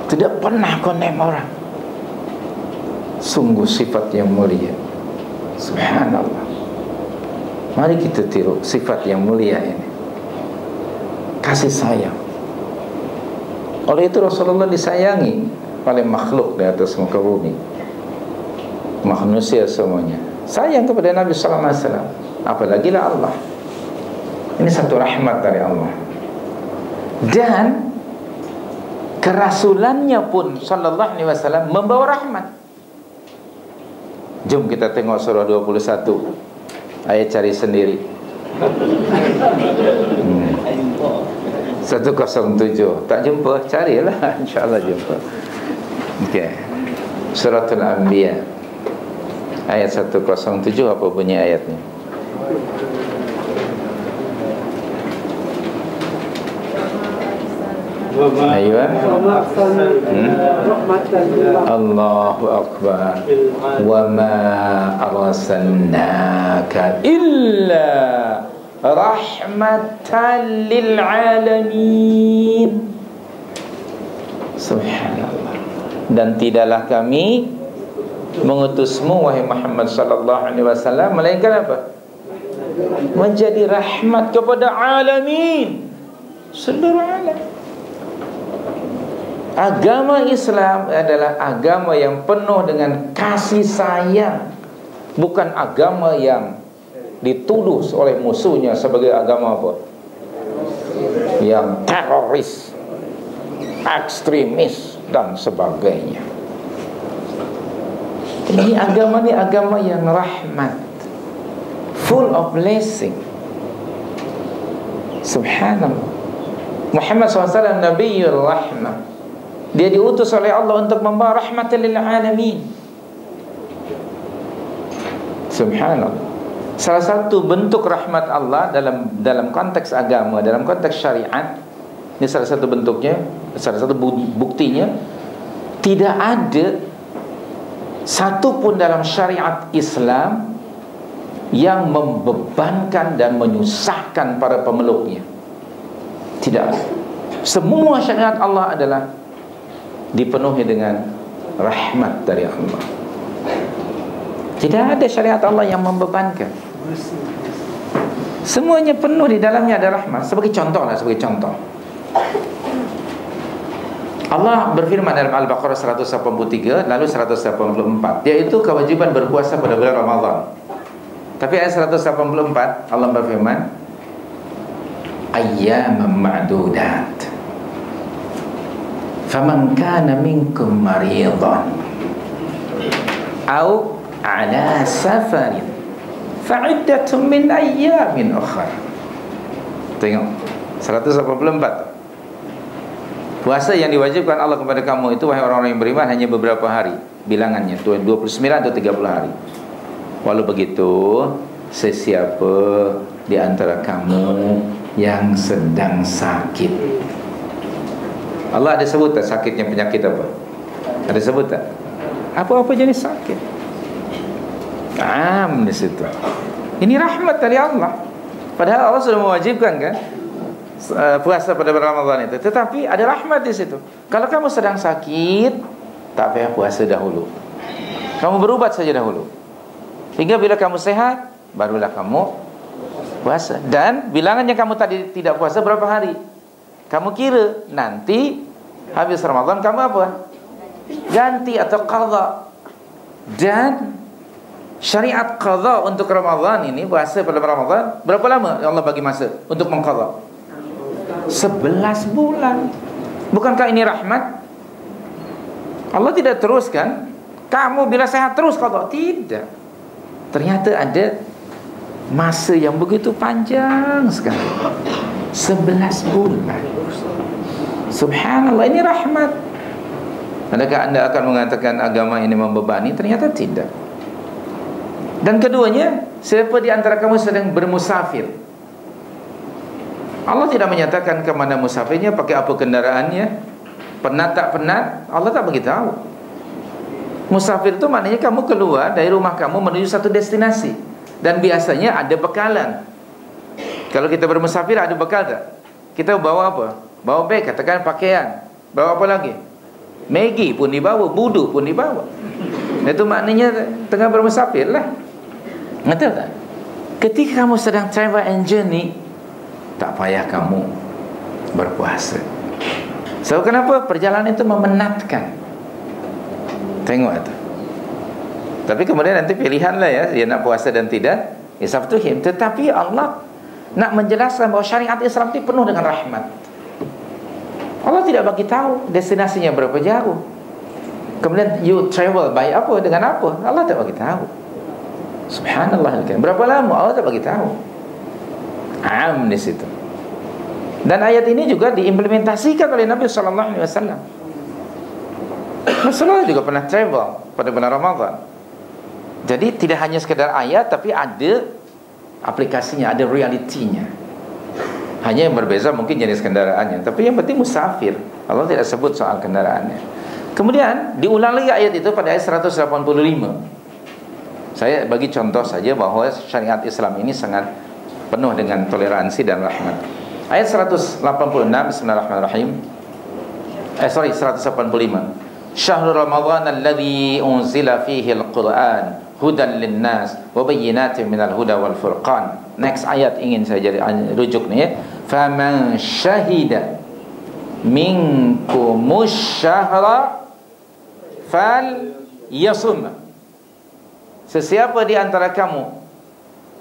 tidak pernah condemn orang. Sungguh sifat yang mulia. Subhanallah. Mari kita tiru sifat yang mulia ini, kasih sayang. Oleh itu Rasulullah disayangi oleh makhluk di atas muka bumi, manusia semuanya sayang kepada Nabi sallallahu alaihi wasallam, apalagi lah Allah. Ini satu rahmat dari Allah. Dan kerasulannya pun sallallahu alaihi wasallam membawa rahmat. Jom kita tengok surah 21 ayat, cari sendiri. 107. Tak jumpa, carilah, insya-Allah jumpa. Okey. Suratul Anbiya ayat 107, apa bunyi ayatnya? Ayo. Allahu Akbar. Wa ma arsalnaka illa rahmatan lil alamin. Subhanallah. Dan tidaklah kami mengutusmu wahai Muhammad sallallahu alaihi wasallam melainkan apa? Menjadi rahmat kepada alamin, seluruh alam. Agama Islam adalah agama yang penuh dengan kasih sayang, bukan agama yang dituduh oleh musuhnya sebagai agama apa? Yang teroris, ekstremis dan sebagainya. Ini agama yang rahmat, full of blessing. Subhanallah. Muhammad SAW Nabiul Rahmah, dia diutus oleh Allah untuk membawa rahmatan lil alamin. Subhanallah. Salah satu bentuk rahmat Allah dalam konteks agama, dalam konteks syariat, ini salah satu bentuknya, salah satu buktinya, tidak ada satu pun dalam syariat Islam yang membebankan dan menyusahkan para pemeluknya. Tidak ada. Semua syariat Allah adalah dipenuhi dengan rahmat dari Allah. Tidak ada syariat Allah yang membebankan. Semuanya penuh, di dalamnya ada rahmat. Sebagai contoh, Allah berfirman dalam Al-Baqarah 183 lalu 184, yaitu kewajiban berpuasa pada bulan Ramadan. Tapi ayat 184 Allah berfirman, ayyaman ma'dudat, faman kana minkum maridan au ala safarin fa'iddatun min ayyamin ukhra. Tengok 184. Puasa yang diwajibkan Allah kepada kamu itu, wahai orang-orang yang beriman, hanya beberapa hari bilangannya, 29 atau 30 hari. Walau begitu, sesiapa di antara kamu yang sedang sakit, Allah ada sebut tak sakitnya penyakit apa? Ada sebut tak? Apa-apa jenis sakit? Di situ. Ini rahmat dari Allah. Padahal Allah sudah mewajibkan kan puasa pada bulan Ramadan itu. Tetapi ada rahmat di situ. Kalau kamu sedang sakit, tak payah puasa dahulu. Kamu berubat saja dahulu. Hingga bila kamu sehat, barulah kamu puasa. Dan bilangannya kamu tadi tidak puasa berapa hari? Kamu kira nanti habis Ramadan kamu apa? Ganti atau qadha. Dan syariat qadha untuk Ramadan ini, puasa pada Ramadan, berapa lama Allah bagi masa untuk mengqadha? 11 bulan. Bukankah ini rahmat? Allah tidak teruskan kamu bila sehat terus qadha. Tidak. Ternyata ada masa yang begitu panjang sekali, 11 bulan. Subhanallah, ini rahmat. Adakah anda akan mengatakan agama ini membebani? Ternyata tidak. Dan keduanya, siapa di antara kamu sedang bermusafir? Allah tidak menyatakan ke mana musafirnya, pakai apa kendaraannya, penat tak penat, Allah tak beritahu. Musafir itu maknanya kamu keluar dari rumah kamu menuju satu destinasi, dan biasanya ada bekalan. Kalau kita bermusafir ada bekal tak? Kita bawa apa? Bawa beg, katakan pakaian. Bawa apa lagi? Maggi pun dibawa, budu pun dibawa. Itu maknanya tengah bermusafir lah. Ngerti tak? Ketika kamu sedang travel and journey, tak payah kamu berpuasa. So kenapa? Perjalanan itu memenatkan. Tengok itu. Tapi kemudian nanti pilihan lah ya, dia nak puasa dan tidak, it's up to him. Tetapi Allah nak menjelaskan bahawa syariat Islam itu penuh dengan rahmat. Allah tidak bagi tahu destinasinya berapa jauh. Kemudian you travel by apa, dengan apa, Allah tak bagi tahu. Subhanallah. Berapa lama, Allah tak bagi tahu. Am di situ. Dan ayat ini juga diimplementasikan oleh Nabi sallallahu alaihi wasallam. Rasulullah juga pernah travel pada bulan Ramadan. Jadi tidak hanya sekedar ayat, tapi ada aplikasinya, ada realitinya. Hanya yang berbeza mungkin jenis kendaraannya, tapi yang penting musafir. Allah tidak sebut soal kendaraannya. Kemudian diulang lagi ayat itu pada ayat 185. Saya bagi contoh saja bahawa syariat Islam ini sangat penuh dengan toleransi dan rahmat. Ayat 186, Bismillahirrahmanirrahim. 185. Syahrul Ramadhan alladhi unzila fihi al-Quran hudan linnas wa bayyinatin minal huda wal furqan. Next ayat ingin saya jadi rujuk ni ya. Faman syahida minkumus syahra fal yasum. Sesiapa di antara kamu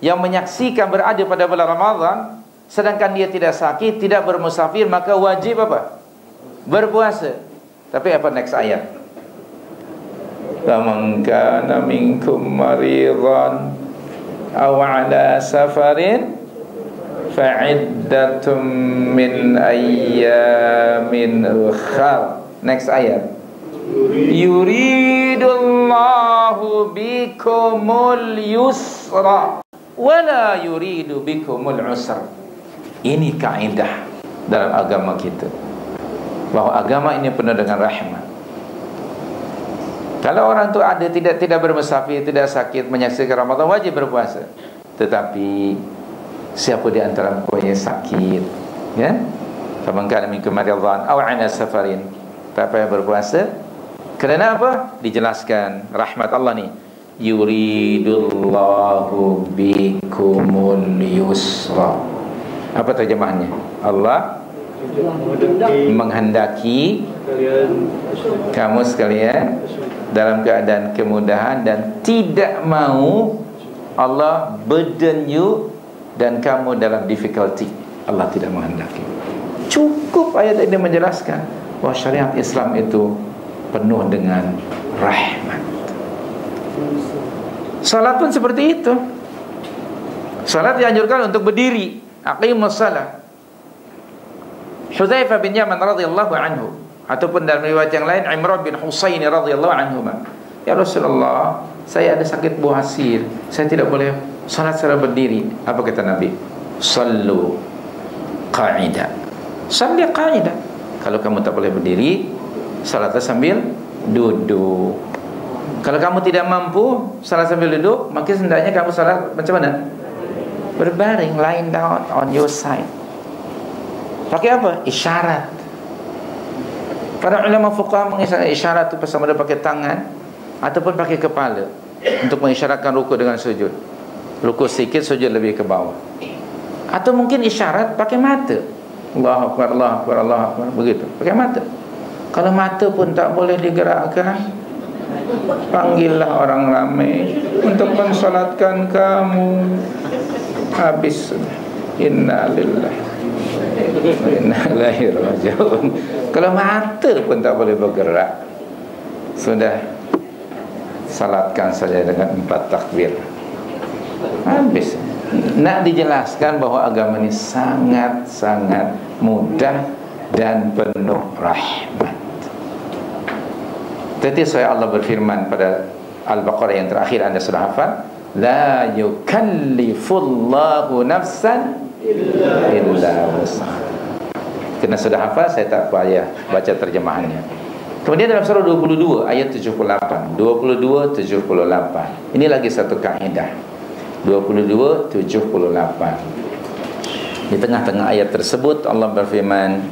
yang menyaksikan berada pada bulan Ramadan sedangkan dia tidak sakit, tidak bermusafir, maka wajib apa? Berpuasa. Tapi apa next ayat? Faman kana minkum maridan aw ala safarin fa'iddatum min ayyamin ukhra. Next ayat. Yuridullahu bikumul yusra wala yuridu bikumul usra. Ini kaidah dalam agama kita, bahawa agama ini penuh dengan rahmat. Kalau orang tu ada tidak bermusafir, tidak sakit, menyaksikan Ramadan, wajib berpuasa. Tetapi siapa di antara mereka yang sakit, ya, faman kana minkum maridan aw ala safarin, tak payah berpuasa. Kerana apa? Dijelaskan rahmat Allah ni. Yuridullahu bikumul yusra. Apa terjemahannya? Allah menghendaki kamu sekalian dalam keadaan kemudahan, dan tidak mau Allah burden you dan kamu dalam difficulty. Allah tidak menghendaki. Cukup ayat ini menjelaskan bahwa syariat Islam itu penuh dengan rahmat. Salat pun seperti itu. Salat dianjurkan untuk berdiri. Aqimus salat. Hudzaifah bin Yaman radhiyallahu anhu, ataupun dalam riwayat yang lain Imran bin Husain radhiyallahu anhuma, ya Rasulullah, saya ada sakit bawasir, saya tidak boleh salat secara berdiri. Apa kata Nabi? Sallu qa'ida. Salli qa'ida. Kalau kamu tak boleh berdiri, salatlah sambil duduk. Kalau kamu tidak mampu salat sambil duduk, maka hendaknya kamu salat macam mana? Berbaring, lying down on your side. Pakai apa? Isyarat. Para ulama fuqaha mengisyaratkan isyarat itu sama ada pakai tangan ataupun pakai kepala untuk mengisyaratkan rukuk dengan sujud. Rukuk sedikit, sujud lebih ke bawah. Atau mungkin isyarat pakai mata. Allahu Akbar, Allahu Akbar, Allahu Akbar, begitu. Pakai mata. Kalau mata pun tak boleh digerakkan, panggillah orang ramai untuk mensolatkan kamu. Habis sudah. Inna lillahi wa inna ilaihi raji'un. Kalau mata pun tak boleh bergerak, sudah, salatkan saja dengan 4 takbir. Habis. Nak dijelaskan bahwa agama ini sangat-sangat mudah dan penuh rahmat. Tadi saya Allah berfirman pada Al-Baqarah yang terakhir, anda sudah hafal, la yukallifullahu nafsan illa wus'aha. Kerana sudah hafal, saya tak payah baca terjemahannya. Kemudian dalam surah 22 ayat 78, 22-78, ini lagi satu kaedah. 22-78. Di tengah-tengah ayat tersebut Allah berfirman,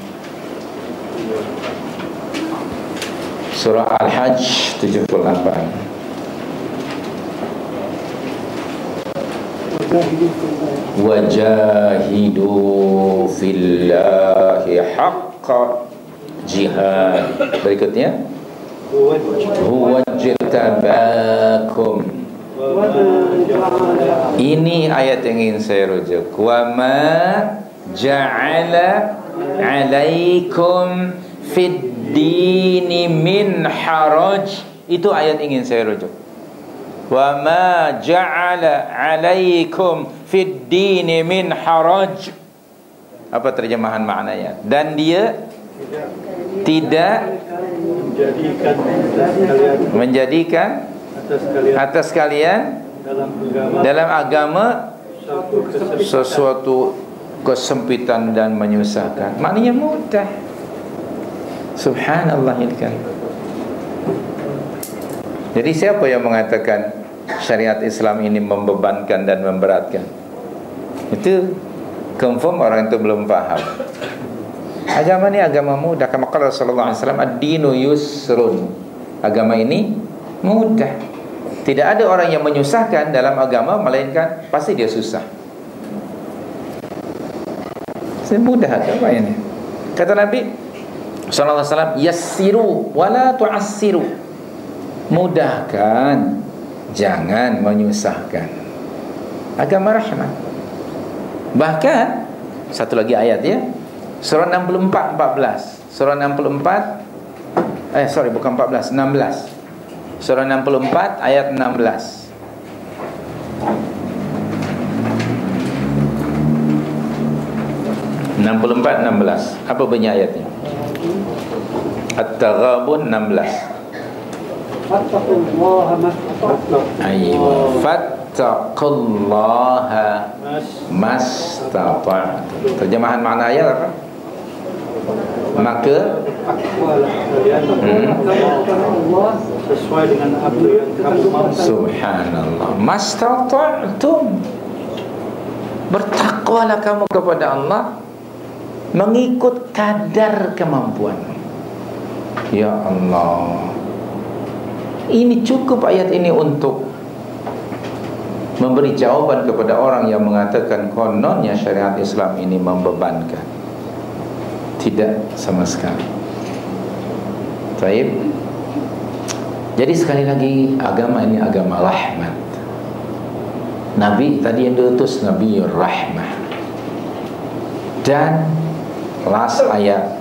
surah Al-Hajj 78, wajahidu fillahi haqqa jihad. Berikutnya, huwa jtabakum. Ini ayat yang ingin saya rujuk. Wa ma ja'ala alaikum fid dini min haraj. Itu ayat ingin saya rujuk. Wa ma ja'ala alaikum fid dini min haraj. Apa terjemahan maknanya? Dan dia tidak menjadikan atas kalian dalam agama sesuatu kesempitan dan menyusahkan. Maknanya mudah. Subhanallahil karim. Jadi siapa yang mengatakan syariat Islam ini membebankan dan memberatkan? Itu confirm orang itu belum paham. Agama ini agama mudah. Kama qala sallallahu alaihi wasallam, ad-dinu yusrun. Agama ini mudah. Tidak ada orang yang menyusahkan dalam agama, melainkan pasti dia susah. Semudah agama ini. Kata Nabi sallallahu alaihi wasallam, yassiru wala tu'assiru. Mudahkan, jangan menyusahkan. Agama rahmat. Bahkan satu lagi ayat ya, surah 64:14. Surah 64 bukan 14, 16. Surah 64 ayat 16. Apa bunyi ayatnya? At-Taghabun 16. Fattaqullaha mastata'tum. Aywa, fattaqullaha mastata'tum. Terjemahan makna ayat apa? Maka sesuai dengan apa yang kamu mampu. Subhanallah, mastata'tum. Bertakwalah kamu kepada Allah mengikut kadar kemampuan. Ya Allah, ini cukup ayat ini untuk memberi jawaban kepada orang yang mengatakan kononnya syariat Islam ini membebankan. Tidak sama sekali. Baik. Jadi sekali lagi, agama ini agama rahmat. Nabi tadi yang diutus Nabi rahmah. Dan last ayat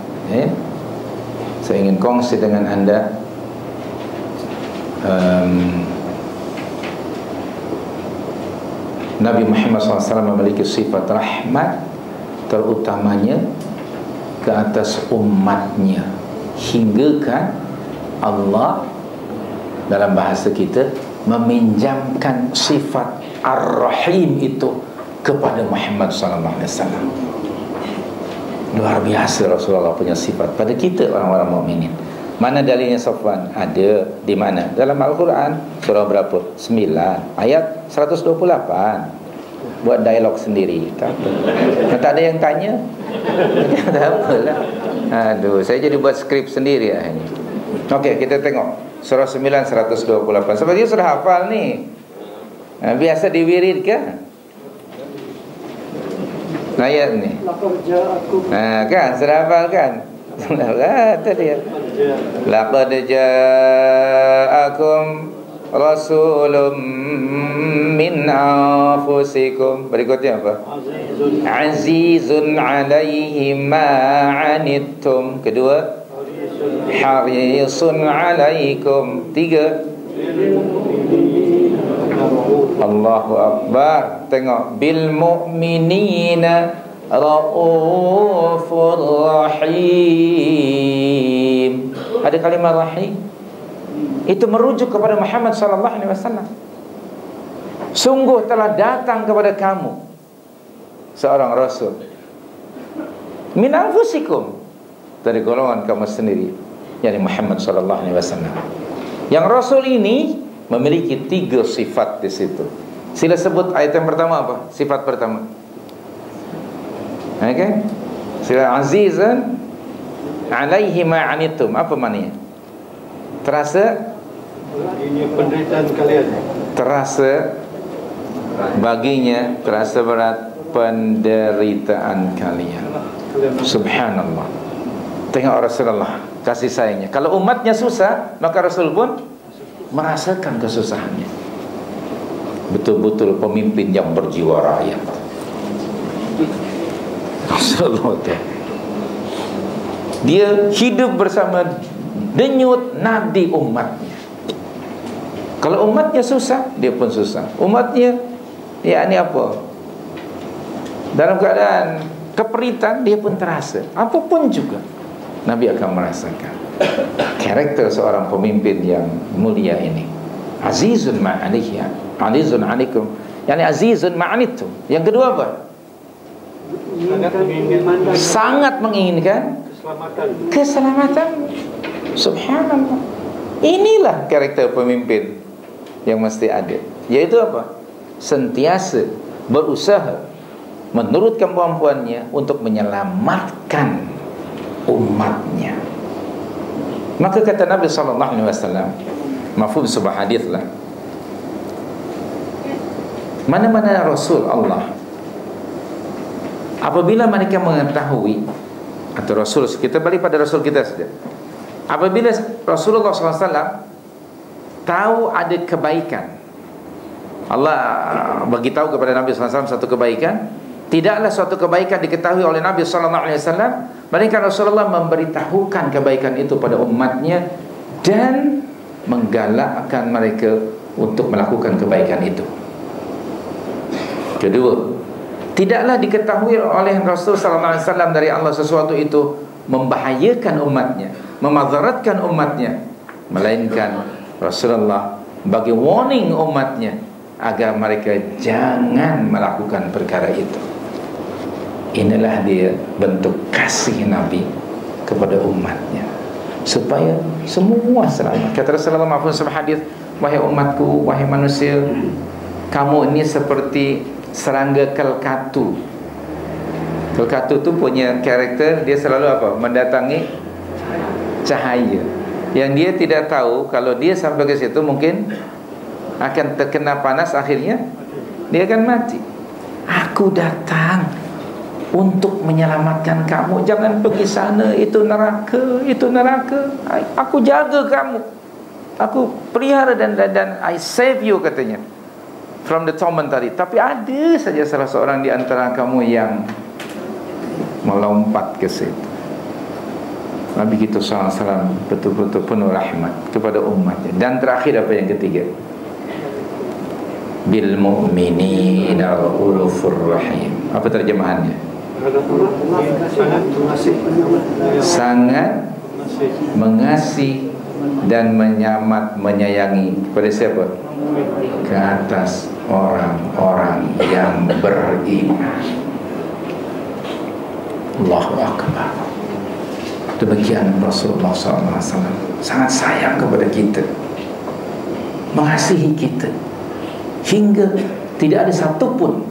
Saya ingin kongsi dengan anda Nabi Muhammad SAW memiliki sifat rahmat, terutamanya ke atas umatnya, hingga kan Allah dalam bahasa kita meminjamkan sifat Ar-Rahim itu kepada Muhammad SAW. Luar biasa Rasulullah punya sifat pada kita orang-orang mukminin. Mana dalilnya, Safwan? Ada di mana? Dalam Al-Quran surah berapa? 9 ayat 128. Buat dialog sendiri. Tak apa. Tak ada yang tanya. Tak apalah. Aduh, saya jadi buat skrip sendiri lah ini. Okey, kita tengok surah 9 128. Sebab dia sudah hafal ni. Biasa diwirid ke? Ayat ni. Kan sudah hafal kan? Tadi ya. Laqad ja'akum rasulun min anfusikum. Berikutnya apa? Azizun alaihi ma anittum. Kedua, harisun alaikum. Tiga, Allahu Akbar. Tengok, bil mu'minina Raufur Rahim. Ada kalimah rahim. Itu merujuk kepada Muhammad sallallahu alaihi wasallam. Sungguh telah datang kepada kamu seorang rasul min anfusikum, dari golongan kamu sendiri, yakni Muhammad sallallahu alaihi wasallam. Yang rasul ini memiliki 3 sifat di situ. Sila sebut ayat yang pertama apa? Sifat pertama. Okey. Sila azizan alaihi ma anittum. Apa maknanya? Terasa penderitaan kalian. Terasa baginya, terasa berat penderitaan kalian. Subhanallah. Tengok Rasulullah kasih sayangnya. Kalau umatnya susah, maka Rasul pun merasakan kesusahannya. Betul-betul pemimpin yang berjiwa rakyat. Rasulullah, dia hidup bersama denyut nadi umatnya. Kalau umatnya susah, dia pun susah. Umatnya yakni apa? Dalam keadaan keperitan, dia pun terasa. Apapun juga Nabi akan merasakan. Karakter seorang pemimpin yang mulia ini. Azizun ma'alaihi, azizun alaikum. Yani azizun ma'anittum. Yang kedua apa? Sangat menginginkan keselamatan. Subhanallah. Inilah karakter pemimpin yang mesti ada. Yaitu apa? Sentiasa berusaha menurutkan kemampuannya untuk menyelamatkan umatnya. Maka kata Nabi SAW, mafhum sebuah hadis lah, mana-mana Rasul Allah, apabila mereka mengetahui, atau Rasul, kita balik pada Rasul kita saja, apabila Rasulullah SAW tahu ada kebaikan, Allah bagi tahu kepada Nabi SAW satu kebaikan, tidaklah suatu kebaikan diketahui oleh Nabi SAW, melainkan Rasulullah memberitahukan kebaikan itu pada umatnya dan menggalakkan mereka untuk melakukan kebaikan itu. Kedua, tidaklah diketahui oleh Rasul SAW dari Allah sesuatu itu membahayakan umatnya, memadaratkan umatnya, melainkan Rasulullah bagi warning umatnya agar mereka jangan melakukan perkara itu. Inilah dia bentuk kasih Nabi kepada umatnya, supaya semua selamat. Kata Rasulullah maafun sebuah hadis, wahai umatku, wahai manusia, kamu ini seperti serangga kelkatu. Kelkatu tu punya karakter, dia selalu apa? Mendatangi cahaya. Yang dia tidak tahu kalau dia sampai ke situ mungkin akan terkena panas, akhirnya dia akan mati. Aku datang untuk menyelamatkan kamu. Jangan pergi sana, itu neraka, itu neraka. Aku jaga kamu, aku pelihara dan I save you, katanya, from the torment tadi. Tapi ada saja salah seorang di antara kamu yang melompat ke situ. Nabi kita SAW betul-betul penuh rahmat kepada umatnya. Dan terakhir apa yang ketiga? Bil mu'minina raufur rahim. Apa terjemahannya? Sangat mengasihi dan menyayangi kepada siapa? Ke atas orang-orang yang beriman. Allahu Akbar. Demikian Rasulullah SAW sangat sayang kepada kita, mengasihi kita, hingga tidak ada satupun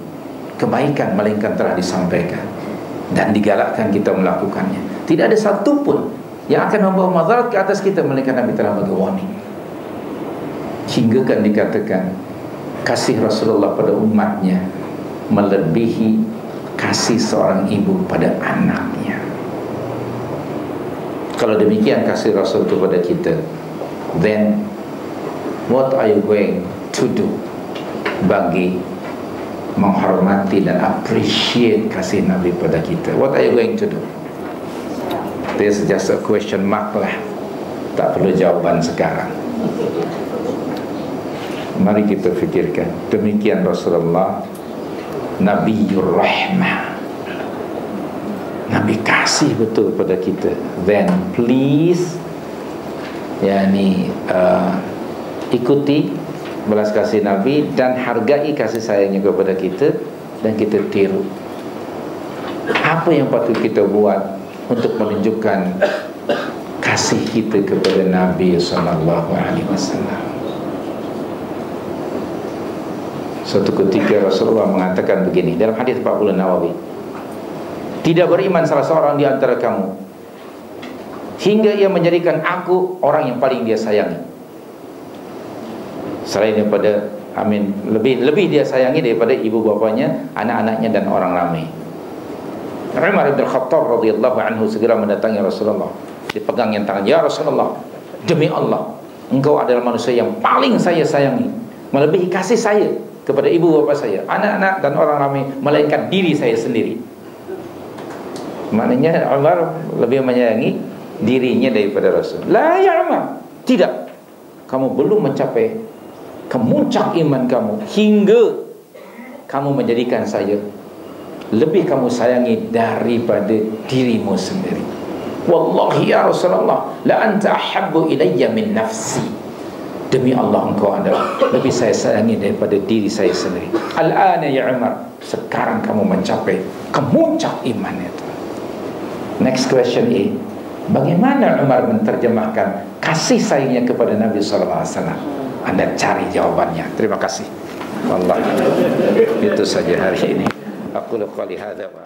kebaikan melainkan telah disampaikan dan digalakkan kita melakukannya. Tidak ada satupun yang akan membawa madarat ke atas kita melainkan Nabi telah bagi warning. Hingga kan dikatakan kasih Rasulullah pada umatnya melebihi kasih seorang ibu pada anaknya. Kalau demikian kasih Rasul kepada kita, then what are you going to do bagi menghormati dan appreciate kasih Nabi pada kita? What are you going to do? This is just a question mark lah. Tak perlu jawaban sekarang. Mari kita fikirkan. Demikian Rasulullah, Nabiyur Rahmah. Nabi kasih betul pada kita. Then please ikuti belas kasih Nabi dan hargai kasih sayangnya kepada kita, dan kita tiru. Apa yang patut kita buat untuk menunjukkan kasih kita kepada Nabi SAW? Suatu ketika Rasulullah mengatakan begini dalam hadis 40 Nawawi, tidak beriman salah seorang di antara kamu hingga ia menjadikan aku orang yang paling dia sayangi, selain daripada lebih dia sayangi daripada ibu bapanya, anak-anaknya dan orang ramai. Umar bin Khattab radhiyallahu anhu segera mendatangi Rasulullah, dipegang yang tangan, ya Rasulullah, demi Allah, engkau adalah manusia yang paling saya sayangi, melebihi kasih saya kepada ibu bapa saya, anak-anak dan orang ramai, melainkan diri saya sendiri. Maknanya Umar lebih menyayangi dirinya daripada Rasul. La ya Umar, tidak, kamu belum mencapai kemuncak iman kamu hingga kamu menjadikan saya lebih kamu sayangi daripada dirimu sendiri. Wallahi ya Rasulullah, la anta ahabbu ilayya min nafsi. Demi Allah, engkau adalah lebih saya sayangi daripada diri saya sendiri. Al-ana ya Umar, sekarang kamu mencapai kemuncak iman itu. Next question is, bagaimana Umar menerjemahkan kasih sayangnya kepada Nabi SAW? Anda cari jawabannya. Terima kasih. Wallah, itu saja hari ini. Aku qouli hadza wa